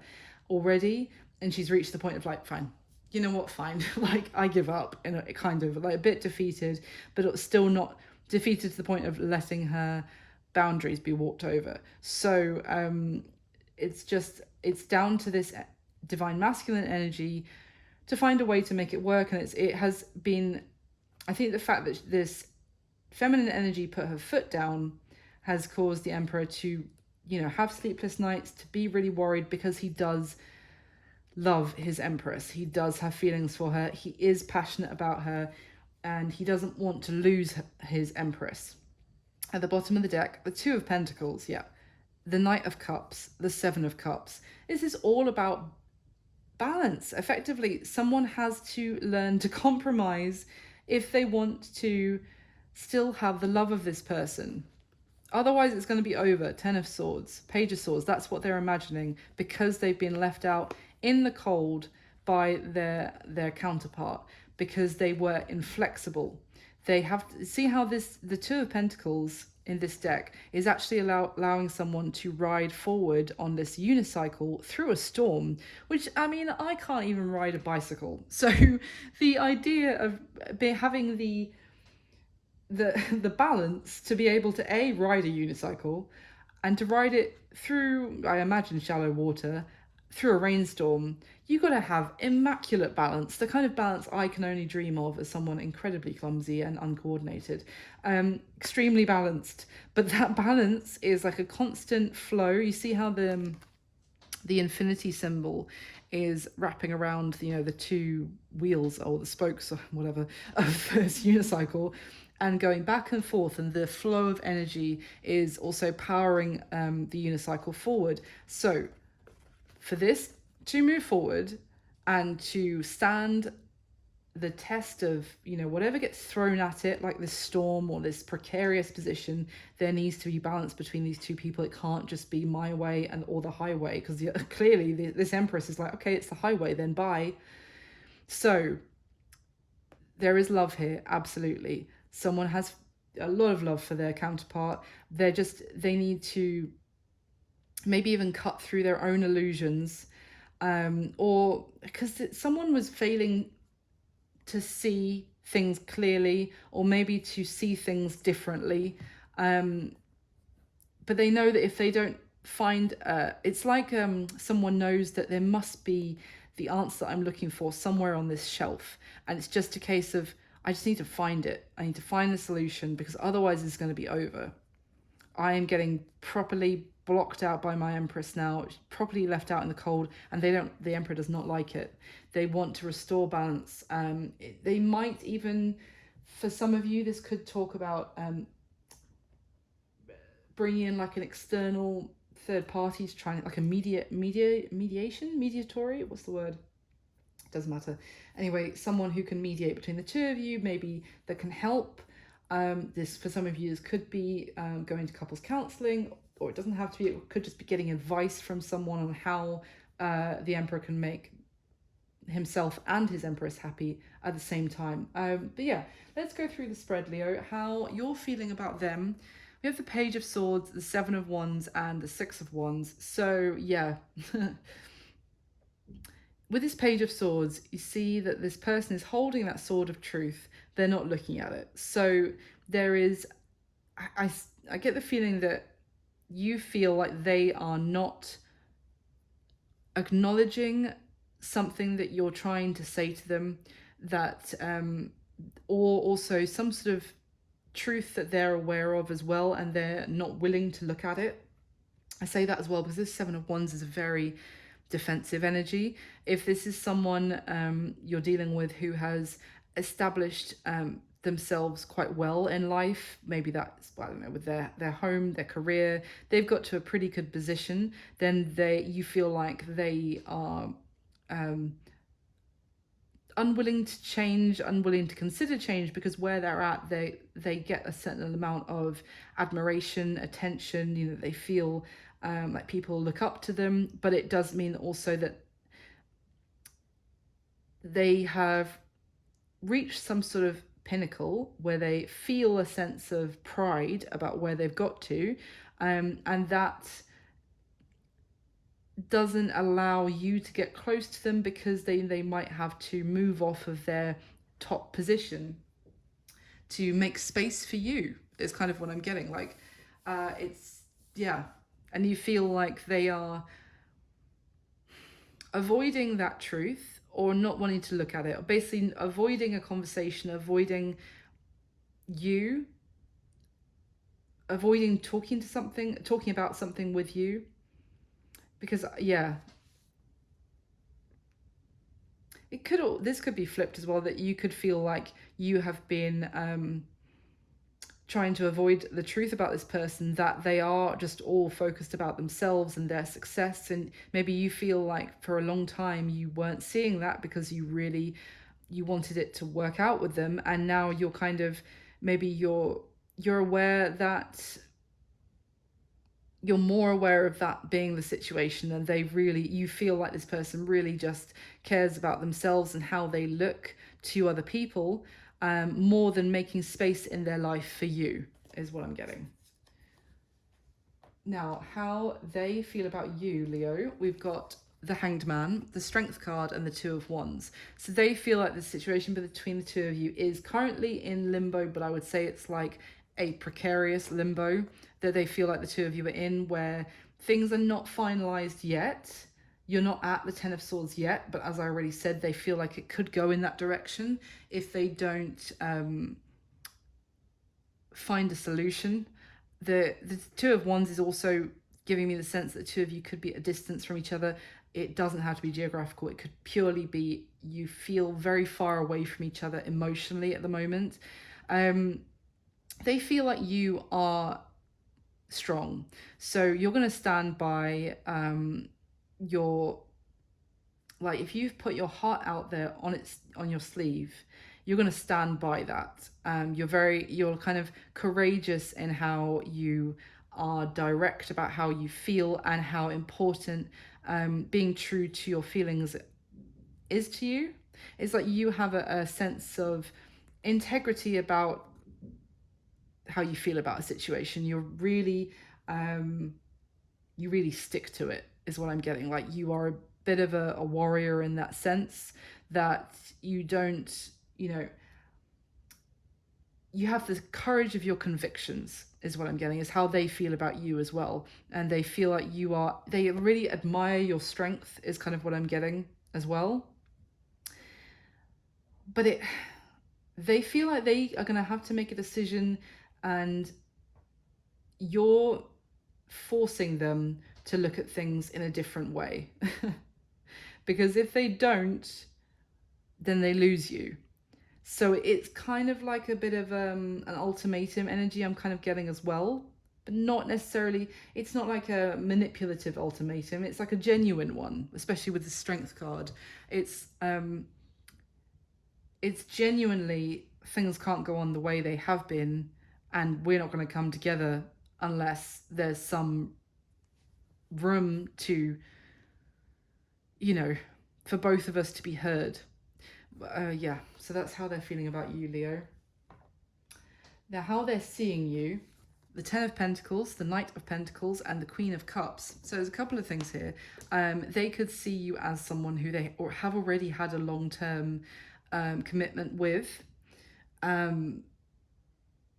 already. And she's reached the point of like, fine, you know what, fine. Like, I give up, and kind of like a bit defeated, but it's still not defeated to the point of letting her boundaries be walked over. So it's down to this divine masculine energy to find a way to make it work. And it has been, I think the fact that this feminine energy put her foot down has caused the Emperor to, have sleepless nights, to be really worried, because he does love his Empress. He does have feelings for her. He is passionate about her, and he doesn't want to lose his Empress. At the bottom of the deck, the Two of Pentacles, the Knight of Cups, the Seven of Cups. This is all about balance. Effectively, someone has to learn to compromise if they want to still have the love of this person. Otherwise, it's going to be over. Ten of Swords, Page of Swords. That's what they're imagining, because they've been left out in the cold by their counterpart, because they were inflexible. They have to see how the Two of Pentacles in this deck is actually allowing someone to ride forward on this unicycle through a storm, which, I mean, I can't even ride a bicycle. So the idea of having the balance to be able to ride a unicycle and to ride it through, I imagine, shallow water, through a rainstorm, you've got to have immaculate balance, the kind of balance I can only dream of as someone incredibly clumsy and uncoordinated. Extremely balanced, but that balance is like a constant flow. You see how the infinity symbol is wrapping around, the two wheels or the spokes or whatever of this unicycle, and going back and forth, and the flow of energy is also powering the unicycle forward. So for this to move forward and to stand the test of, whatever gets thrown at it, like this storm or this precarious position, there needs to be balance between these two people. It can't just be my way or the highway, because clearly this Empress is like, okay, it's the highway, then bye. So there is love here, absolutely. Someone has a lot of love for their counterpart. They need to maybe even cut through their own illusions, or because someone was failing to see things clearly, or maybe to see things differently, but they know that if they don't find it's like someone knows that there must be the answer that I'm looking for somewhere on this shelf, and it's just a case of, I just need to find it. I need to find the solution, because otherwise it's going to be over. I am getting properly blocked out by my Empress now, properly left out in the cold, and the Emperor does not like it. They want to restore balance. They might even, for some of you, this could talk about bringing in like an external third parties trying, like a mediatory, what's the word? Doesn't matter. Anyway, someone who can mediate between the two of you, maybe that can help. This, for some of you, this could be going to couples counseling, or it doesn't have to be. It could just be getting advice from someone on how the Emperor can make himself and his Empress happy at the same time. But yeah, let's go through the spread, Leo, how you're feeling about them. We have the Page of Swords, the Seven of Wands, and the Six of Wands. So yeah. With this Page of Swords, you see that this person is holding that sword of truth. They're not looking at it. So there is, I get the feeling that you feel like they are not acknowledging something that you're trying to say to them, that or also some sort of truth that they're aware of as well, and they're not willing to look at it. I say that as well because this Seven of Wands is a very defensive energy. If this is someone you're dealing with who has established themselves quite well in life, maybe that's, I don't know, with their home, their career, they've got to a pretty good position, then you feel like they are unwilling to change, unwilling to consider change, because where they're at, they get a certain amount of admiration, attention, you know, they feel like people look up to them. But it does mean also that they have reached some sort of pinnacle where they feel a sense of pride about where they've got to, and that doesn't allow you to get close to them, because they might have to move off of their top position to make space for you, is kind of what I'm getting. Like it's, yeah, and you feel like they are avoiding that truth, or not wanting to look at it, or basically avoiding a conversation, avoiding you, avoiding talking about something with you. Because yeah, this could be flipped as well, that you could feel like you have been trying to avoid the truth about this person, that they are just all focused about themselves and their success, and maybe you feel like for a long time you weren't seeing that because you wanted it to work out with them, and now you're kind of, maybe you're aware that you're more aware of that being the situation, and you feel like this person really just cares about themselves and how they look to other people, more than making space in their life for you, is what I'm getting. Now, how they feel about you, Leo, we've got the Hanged Man, the Strength card, and the Two of Wands. So they feel like the situation between the two of you is currently in limbo, but I would say it's like a precarious limbo that they feel like the two of you are in, where things are not finalized yet. You're not at the Ten of Swords yet, but as I already said, they feel like it could go in that direction if they don't find a solution. The Two of Wands is also giving me the sense that the two of you could be at a distance from each other. It doesn't have to be geographical. It could purely be you feel very far away from each other emotionally at the moment. They feel like you are strong, so you're going to stand by like, if you've put your heart out there on your sleeve, you're going to stand by that. You're kind of courageous in how you are direct about how you feel, and how important being true to your feelings is to you. It's like you have a sense of integrity about how you feel about a situation. You really stick to it, is what I'm getting. Like, you are a bit of a warrior in that sense, that you don't, you have the courage of your convictions, is what I'm getting, is how they feel about you as well. And they feel like they really admire your strength, is kind of what I'm getting as well. But they feel like they are going to have to make a decision, and you're forcing them to look at things in a different way. Because if they don't, then they lose you. So it's kind of like a bit of an ultimatum energy I'm kind of getting as well. but not necessarily, it's not like a manipulative ultimatum, it's like a genuine one, especially with the strength card. It's genuinely, things can't go on the way they have been, and we're not going to come together unless there's some room to, you know, for both of us to be heard. Yeah, so that's how they're feeling about you, Leo. Now, how they're seeing you, the Ten of Pentacles, the Knight of Pentacles, and the Queen of Cups. So there's a couple of things here. They could see you as someone who they or have already had a long-term commitment with. That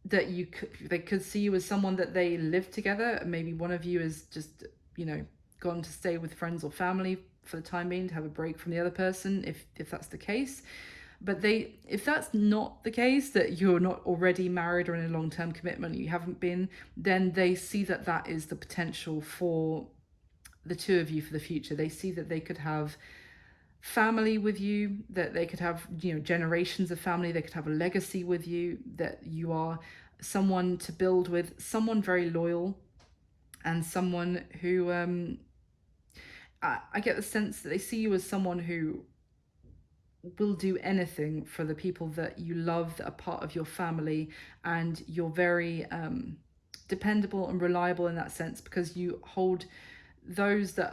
they could see you as someone that they live together. Maybe one of you is just, you know, gone to stay with friends or family for the time being to have a break from the other person, if that's the case. But if that's not the case, that you're not already married or in a long-term commitment, you haven't been, then they see that that is the potential for the two of you for the future. They see that they could have family with you, that they could have, you know, generations of family, they could have a legacy with you, that you are someone to build with, someone very loyal, and someone who I get the sense that they see you as someone who will do anything for the people that you love, that are part of your family, and you're very dependable and reliable in that sense, because you hold those that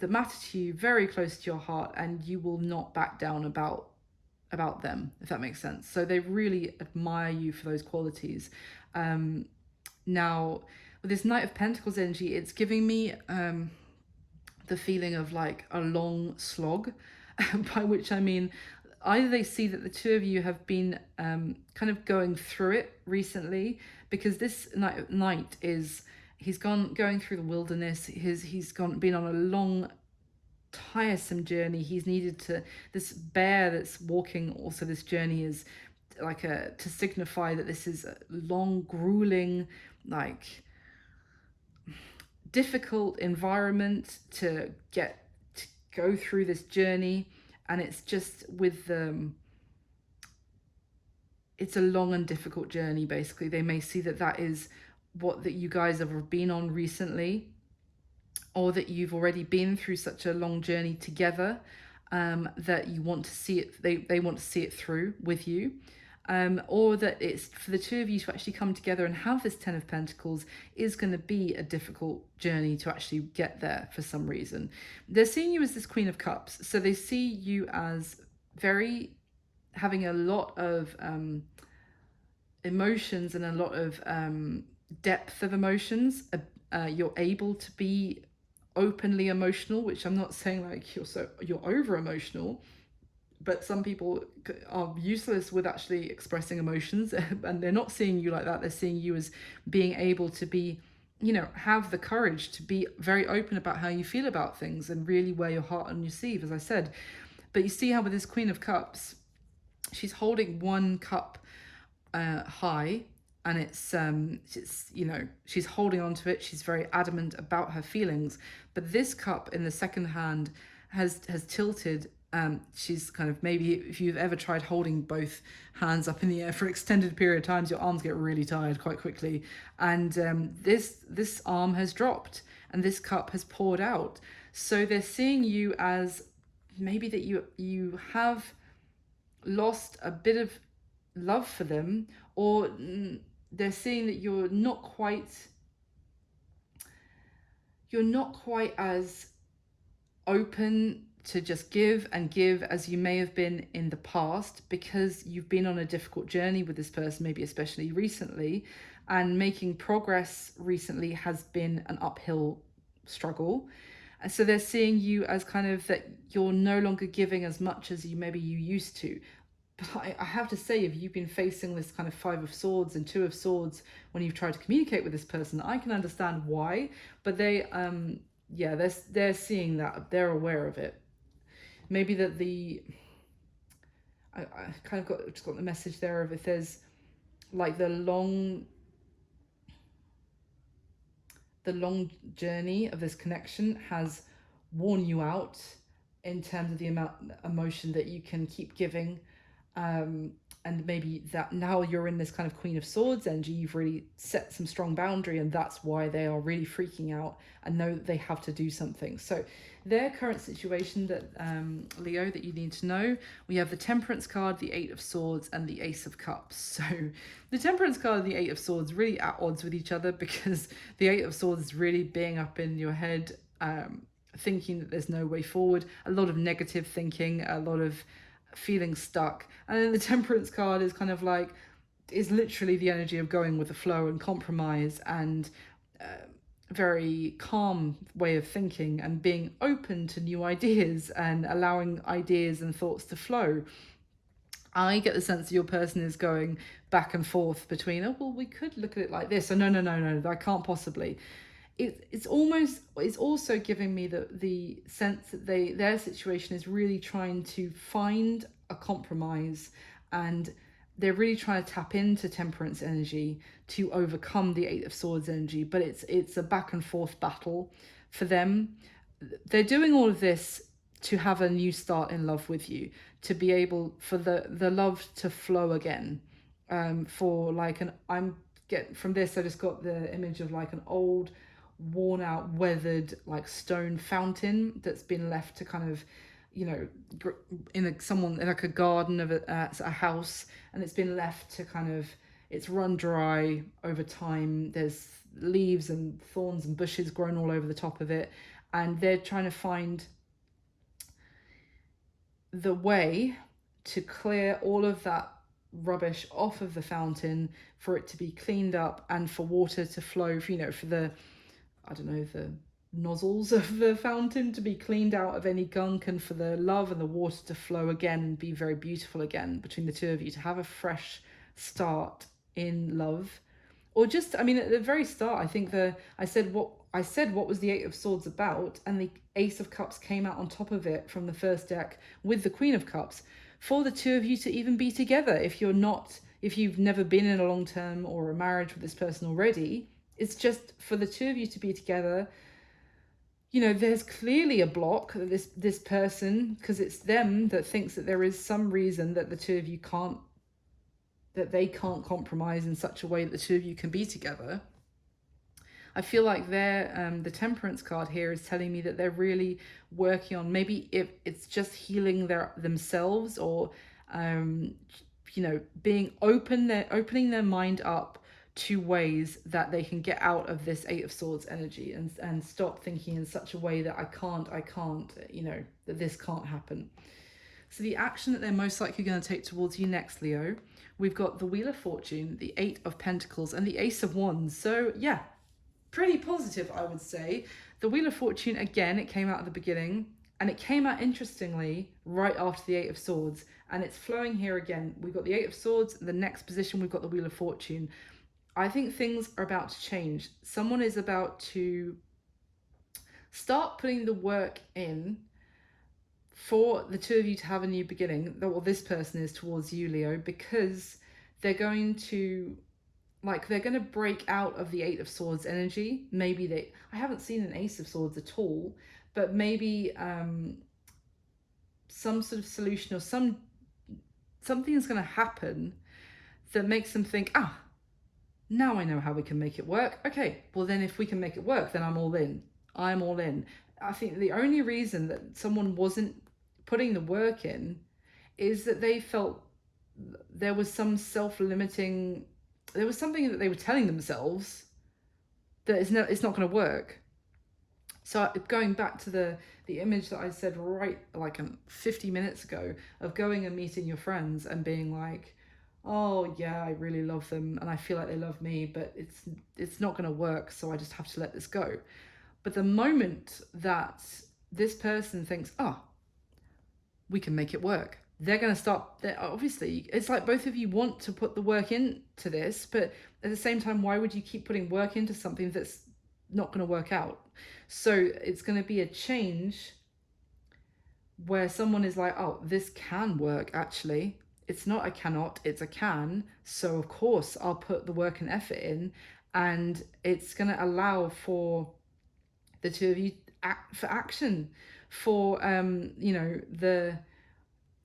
matter to you very close to your heart, and you will not back down about them, if that makes sense. So they really admire you for those qualities. Now, with this Knight of Pentacles energy, it's giving me the feeling of like a long slog, by which I mean either they see that the two of you have been kind of going through it recently, because this knight is, he's going through the wilderness, he's been on a long tiresome journey. He's needed to, this bear that's walking also this journey is like to signify that this is a long, grueling, like difficult environment to go through this journey. And it's just with it's a long and difficult journey. Basically, they may see that is what that you guys have been on recently, or that you've already been through such a long journey together, that you want to see it, they want to see it through with you. Or that it's for the two of you to actually come together and have this Ten of Pentacles is going to be a difficult journey to actually get there for some reason. They're seeing you as this Queen of Cups. So they see you as having a lot of emotions and a lot of depth of emotions. You're able to be openly emotional, which I'm not saying like you're over emotional, but some people are useless with actually expressing emotions, and they're not seeing you like that. They're seeing you as being able to be, you know, have the courage to be very open about how you feel about things and really wear your heart on your sleeve, as I said. But you see how with this Queen of Cups, she's holding one cup high, and it's you know, she's holding on to it. She's very adamant about her feelings, but this cup in the second hand has tilted. She's kind of, maybe if you've ever tried holding both hands up in the air for an extended period of times, your arms get really tired quite quickly. And this arm has dropped and this cup has poured out. So they're seeing you as maybe that you have lost a bit of love for them, or they're seeing that you're not quite as open to just give and give as you may have been in the past, because you've been on a difficult journey with this person, maybe especially recently, and making progress recently has been an uphill struggle. And so they're seeing you as kind of that you're no longer giving as much as you used to. But I have to say, if you've been facing this kind of Five of Swords and Two of Swords when you've tried to communicate with this person, I can understand why. But they yeah, they're seeing that, they're aware of it. Maybe that I kind of just got the message there of if there's like the long journey of this connection has worn you out in terms of the amount of emotion that you can keep giving, And maybe that now you're in this kind of Queen of Swords energy, you've really set some strong boundary, and that's why they are really freaking out and know that they have to do something. So their current situation, that Leo, that you need to know, we have the Temperance card, the Eight of Swords, and the Ace of Cups. So the Temperance card and the Eight of Swords really at odds with each other, because the Eight of Swords is really being up in your head, thinking that there's no way forward, a lot of negative thinking, a lot of feeling stuck. And then the Temperance card is kind of like, is literally the energy of going with the flow and compromise, and very calm way of thinking, and being open to new ideas and allowing ideas and thoughts to flow. I get the sense that your person is going back and forth between, oh, well, we could look at it like this, or no, I can't possibly. It's also giving me the sense that their situation is really trying to find a compromise, and they're really trying to tap into Temperance energy to overcome the Eight of Swords energy, but it's a back and forth battle for them. They're doing all of this to have a new start in love with you, to be able for the love to flow again. For like from this, I just got the image of like an old, worn out, weathered, like stone fountain that's been left to kind of, in like a garden of a house, and it's been left to kind of, it's run dry over time. There's leaves and thorns and bushes grown all over the top of it, and they're trying to find the way to clear all of that rubbish off of the fountain, for it to be cleaned up, and for water to flow, for the, I don't know, the nozzles of the fountain to be cleaned out of any gunk, and for the love and the water to flow again and be very beautiful again between the two of you, to have a fresh start in love. Or just, I mean, at the very start, I think I said what was the Eight of Swords about, and the Ace of Cups came out on top of it from the first deck with the Queen of Cups, for the two of you to even be together. If you've never been in a long term or a marriage with this person already, it's just for the two of you to be together. There's clearly a block that this person, because it's them that thinks that there is some reason that the two of you they can't compromise in such a way that the two of you can be together. I feel like the Temperance card here is telling me that they're really working on, maybe if it's just healing themselves, or being open, they're opening their mind up to ways that they can get out of this Eight of Swords energy, and stop thinking in such a way that I can't, that this can't happen. So the action that they're most likely going to take towards you next, Leo, we've got the Wheel of Fortune, the Eight of Pentacles, and the Ace of Wands. So yeah, pretty positive, I would say. The Wheel of Fortune, again, it came out at the beginning, and it came out, interestingly, right after the Eight of Swords, and it's flowing here again. We've got the Eight of Swords, the next position we've got the Wheel of Fortune. I think things are about to change. Someone is about to start putting the work in for the two of you to have a new beginning. Well, this person is towards you, Leo, because they're going to break out of the Eight of Swords energy. Maybe I haven't seen an Ace of Swords at all, but maybe some sort of solution, or something is going to happen that makes them think, now I know how we can make it work. Okay, well then if we can make it work, then I'm all in. I think the only reason that someone wasn't putting the work in is that they felt there was some self-limiting, there was something that they were telling themselves that it's not going to work. So going back to the image that I said right like 50 minutes ago, of going and meeting your friends and being like, oh yeah, I really love them and I feel like they love me, but it's not going to work, so I just have to let this go. But the moment that this person thinks, we can make it work, they're going to start, obviously, it's like both of you want to put the work into this, but at the same time, why would you keep putting work into something that's not going to work out? So it's going to be a change where someone is like, oh, this can work, actually. It's not a cannot, it's a can. So of course I'll put the work and effort in, and it's going to allow for the two of you for action, for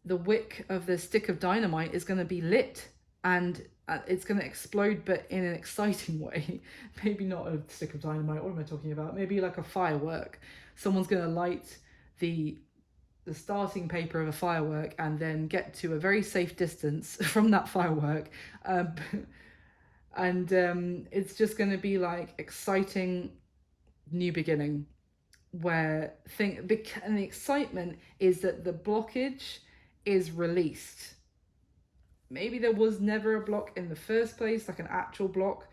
the wick of the stick of dynamite is going to be lit, and it's going to explode, but in an exciting way. Maybe not a stick of dynamite. What am I talking about? Maybe like a firework. Someone's going to light the starting paper of a firework and then get to a very safe distance from that firework. Um, and it's just going to be like exciting new beginning, where and the excitement is that the blockage is released. Maybe there was never a block in the first place, like an actual block,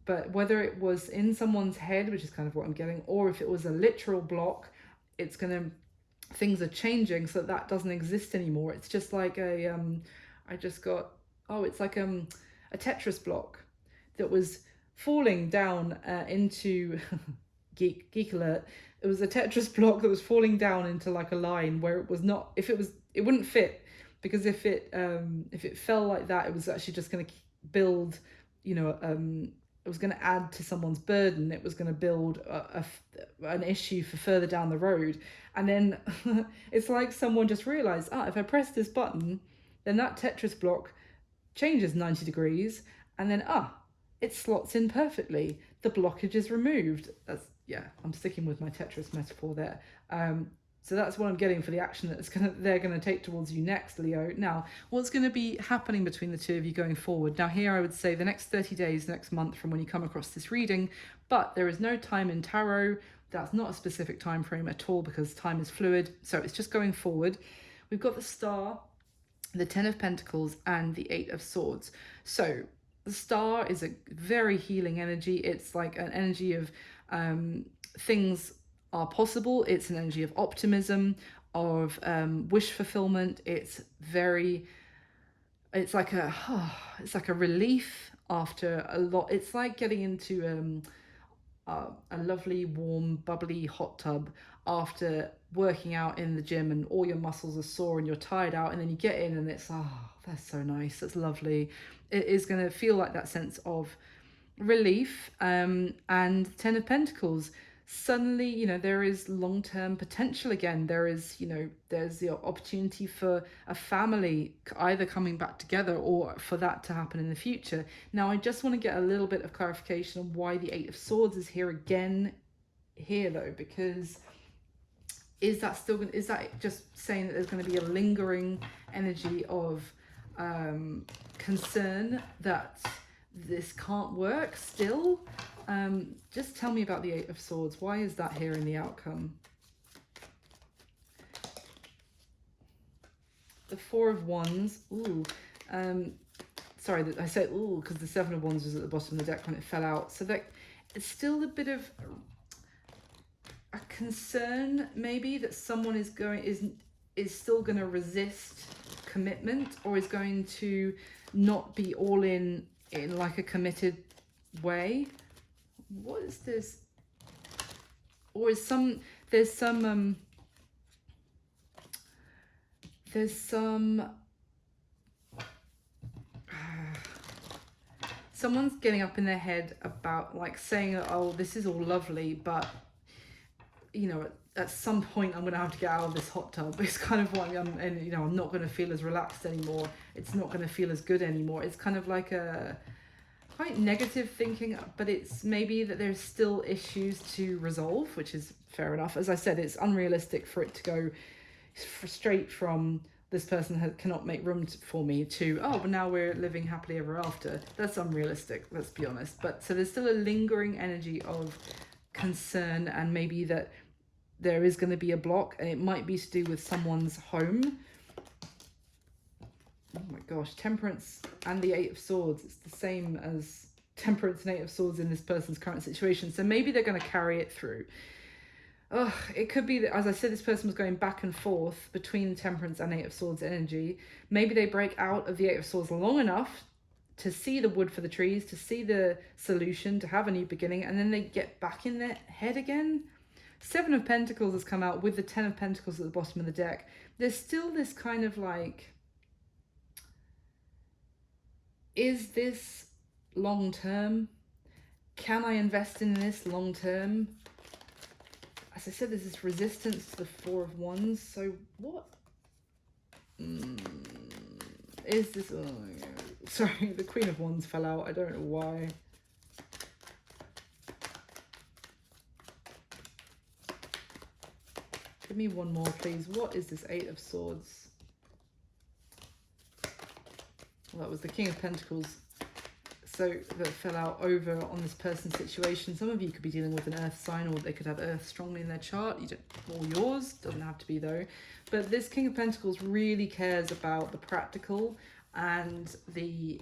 but whether it was in someone's head, which is kind of what I'm getting, or if it was a literal block, it's gonna things are changing so that doesn't exist anymore. It's just like I just got, oh, it's like a Tetris block that was falling down into geek alert. It was a Tetris block that was falling down into like a line where it was not, if it was, it wouldn't fit, because if it fell like that, it was actually just going to build, it was going to add to someone's burden. It was going to build an issue for further down the road. And then it's like someone just realized, if I press this button, then that Tetris block changes 90 degrees, and then it slots in perfectly. The blockage is removed. I'm sticking with my Tetris metaphor there. So that's what I'm getting for the action that they're gonna take towards you next, Leo. Now, what's going to be happening between the two of you going forward? Now, here I would say the next 30 days, next month from when you come across this reading, but there is no time in tarot. That's not a specific time frame at all, because time is fluid. So it's just going forward. We've got the Star, the Ten of Pentacles, and the Eight of Swords. So the Star is a very healing energy. It's like an energy of things are possible. It's an energy of optimism, of wish fulfillment. It's like a relief after a lot. It's like getting into a lovely, warm, bubbly hot tub after working out in the gym and all your muscles are sore and you're tired out, and then you get in and it's, that's so nice, that's lovely. It is going to feel like that sense of relief. And Ten of Pentacles, suddenly, there is long-term potential again. There is, there's the opportunity for a family either coming back together or for that to happen in the future. Now, I just want to get a little bit of clarification on why the Eight of Swords is here again here, though, because is that just saying that there's going to be a lingering energy of concern that this can't work still? Just tell me about the Eight of Swords. Why is that here in the outcome? The Four of Wands. Ooh. Sorry, I said ooh because the Seven of Wands was at the bottom of the deck when it fell out. So that it's still a bit of a concern, maybe, that someone is still going to resist commitment, or is going to not be all in like a committed way. What is this? Or is there's some someone's getting up in their head about like saying, oh, this is all lovely, but at some point I'm going to have to get out of this hot tub. It's kind of what I'm not going to feel as relaxed anymore. It's not going to feel as good anymore. It's kind of like a quite negative thinking, but it's maybe that there's still issues to resolve, which is fair enough. As I said, it's unrealistic for it to go straight from this person cannot make room for me to, but now we're living happily ever after. That's unrealistic, let's be honest. But so there's still a lingering energy of concern, and maybe that there is going to be a block, and it might be to do with someone's home. Oh my gosh, Temperance and the Eight of Swords. It's the same as Temperance and Eight of Swords in this person's current situation. So maybe they're going to carry it through. It could be that, as I said, this person was going back and forth between Temperance and Eight of Swords energy. Maybe they break out of the Eight of Swords long enough to see the wood for the trees, to see the solution, to have a new beginning, and then they get back in their head again. Seven of Pentacles has come out with the Ten of Pentacles at the bottom of the deck. There's still this kind of like, is this long term? Can I invest in this long term? As I said, there's this resistance to the Four of Wands. So what? Is this... Oh, sorry, the Queen of Wands fell out. I don't know why. Give me one more, please. What is this Eight of Swords? Well, that was the King of Pentacles. So that fell out over on this person's situation. Some of you could be dealing with an earth sign, or they could have earth strongly in their chart. You don't, or yours, doesn't have to be though. But this King of Pentacles really cares about the practical and the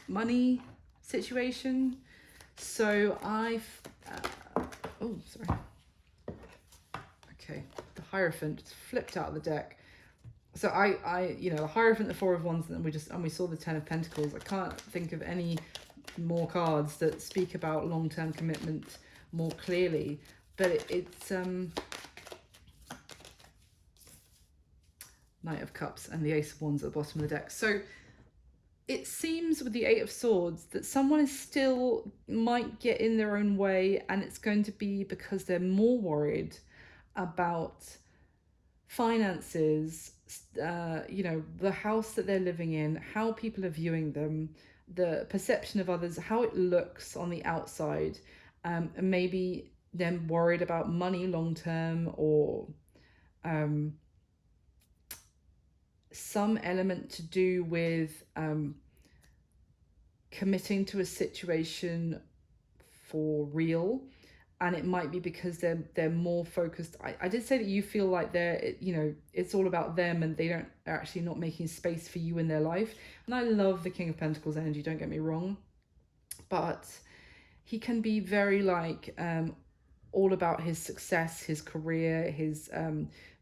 money situation. So oh, sorry. Okay, the Hierophant just flipped out of the deck. So you know, the Hierophant, the Four of Wands, and we saw the Ten of Pentacles. I can't think of any more cards that speak about long-term commitment more clearly. But it's Knight of Cups and the Ace of Wands at the bottom of the deck. So it seems with the Eight of Swords that someone is still might get in their own way, and it's going to be because they're more worried about finances, you know, the house that they're living in, how people are viewing them, the perception of others, how it looks on the outside, and maybe they're worried about money long term, or some element to do with committing to a situation for real. And it might be because they're more focused. I did say that you feel like they're, you know, it's all about them, and they're actually not making space for you in their life. And I love the King of Pentacles energy, don't get me wrong, but he can be very like all about his success, his career, his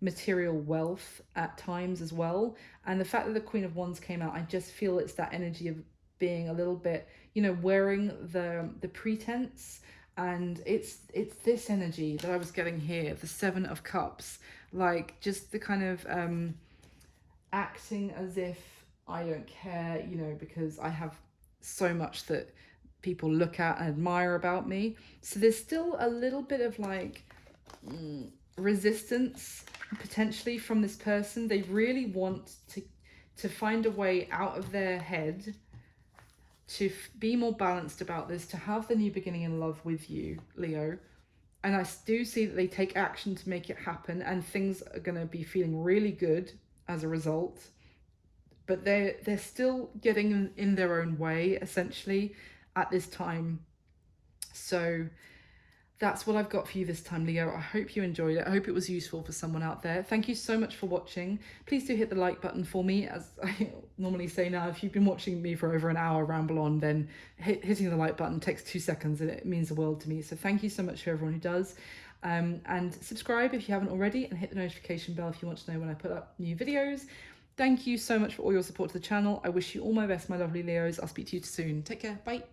material wealth at times as well. And the fact that the Queen of Wands came out, I just feel it's that energy of being a little bit, you know, wearing the pretense. And it's this energy that I was getting here, the Seven of Cups, like just the kind of acting as if I don't care, you know, because I have so much that people look at and admire about me. So there's still a little bit of like resistance potentially from this person. They really want to find a way out of their head, to be more balanced about this, to have the new beginning in love with you, Leo. And I do see that they take action to make it happen, and things are going to be feeling really good as a result. But they're still getting in their own way, essentially, at this time. So that's what I've got for you this time, Leo. I hope you enjoyed it. I hope it was useful for someone out there. Thank you so much for watching. Please do hit the like button for me. As I normally say now, if you've been watching me for over an hour ramble on, then hitting the like button takes 2 seconds, and it means the world to me. So thank you so much for everyone who does. And subscribe if you haven't already, and hit the notification bell if you want to know when I put up new videos. Thank you so much for all your support to the channel. I wish you all my best, my lovely Leos. I'll speak to you soon. Take care. Bye.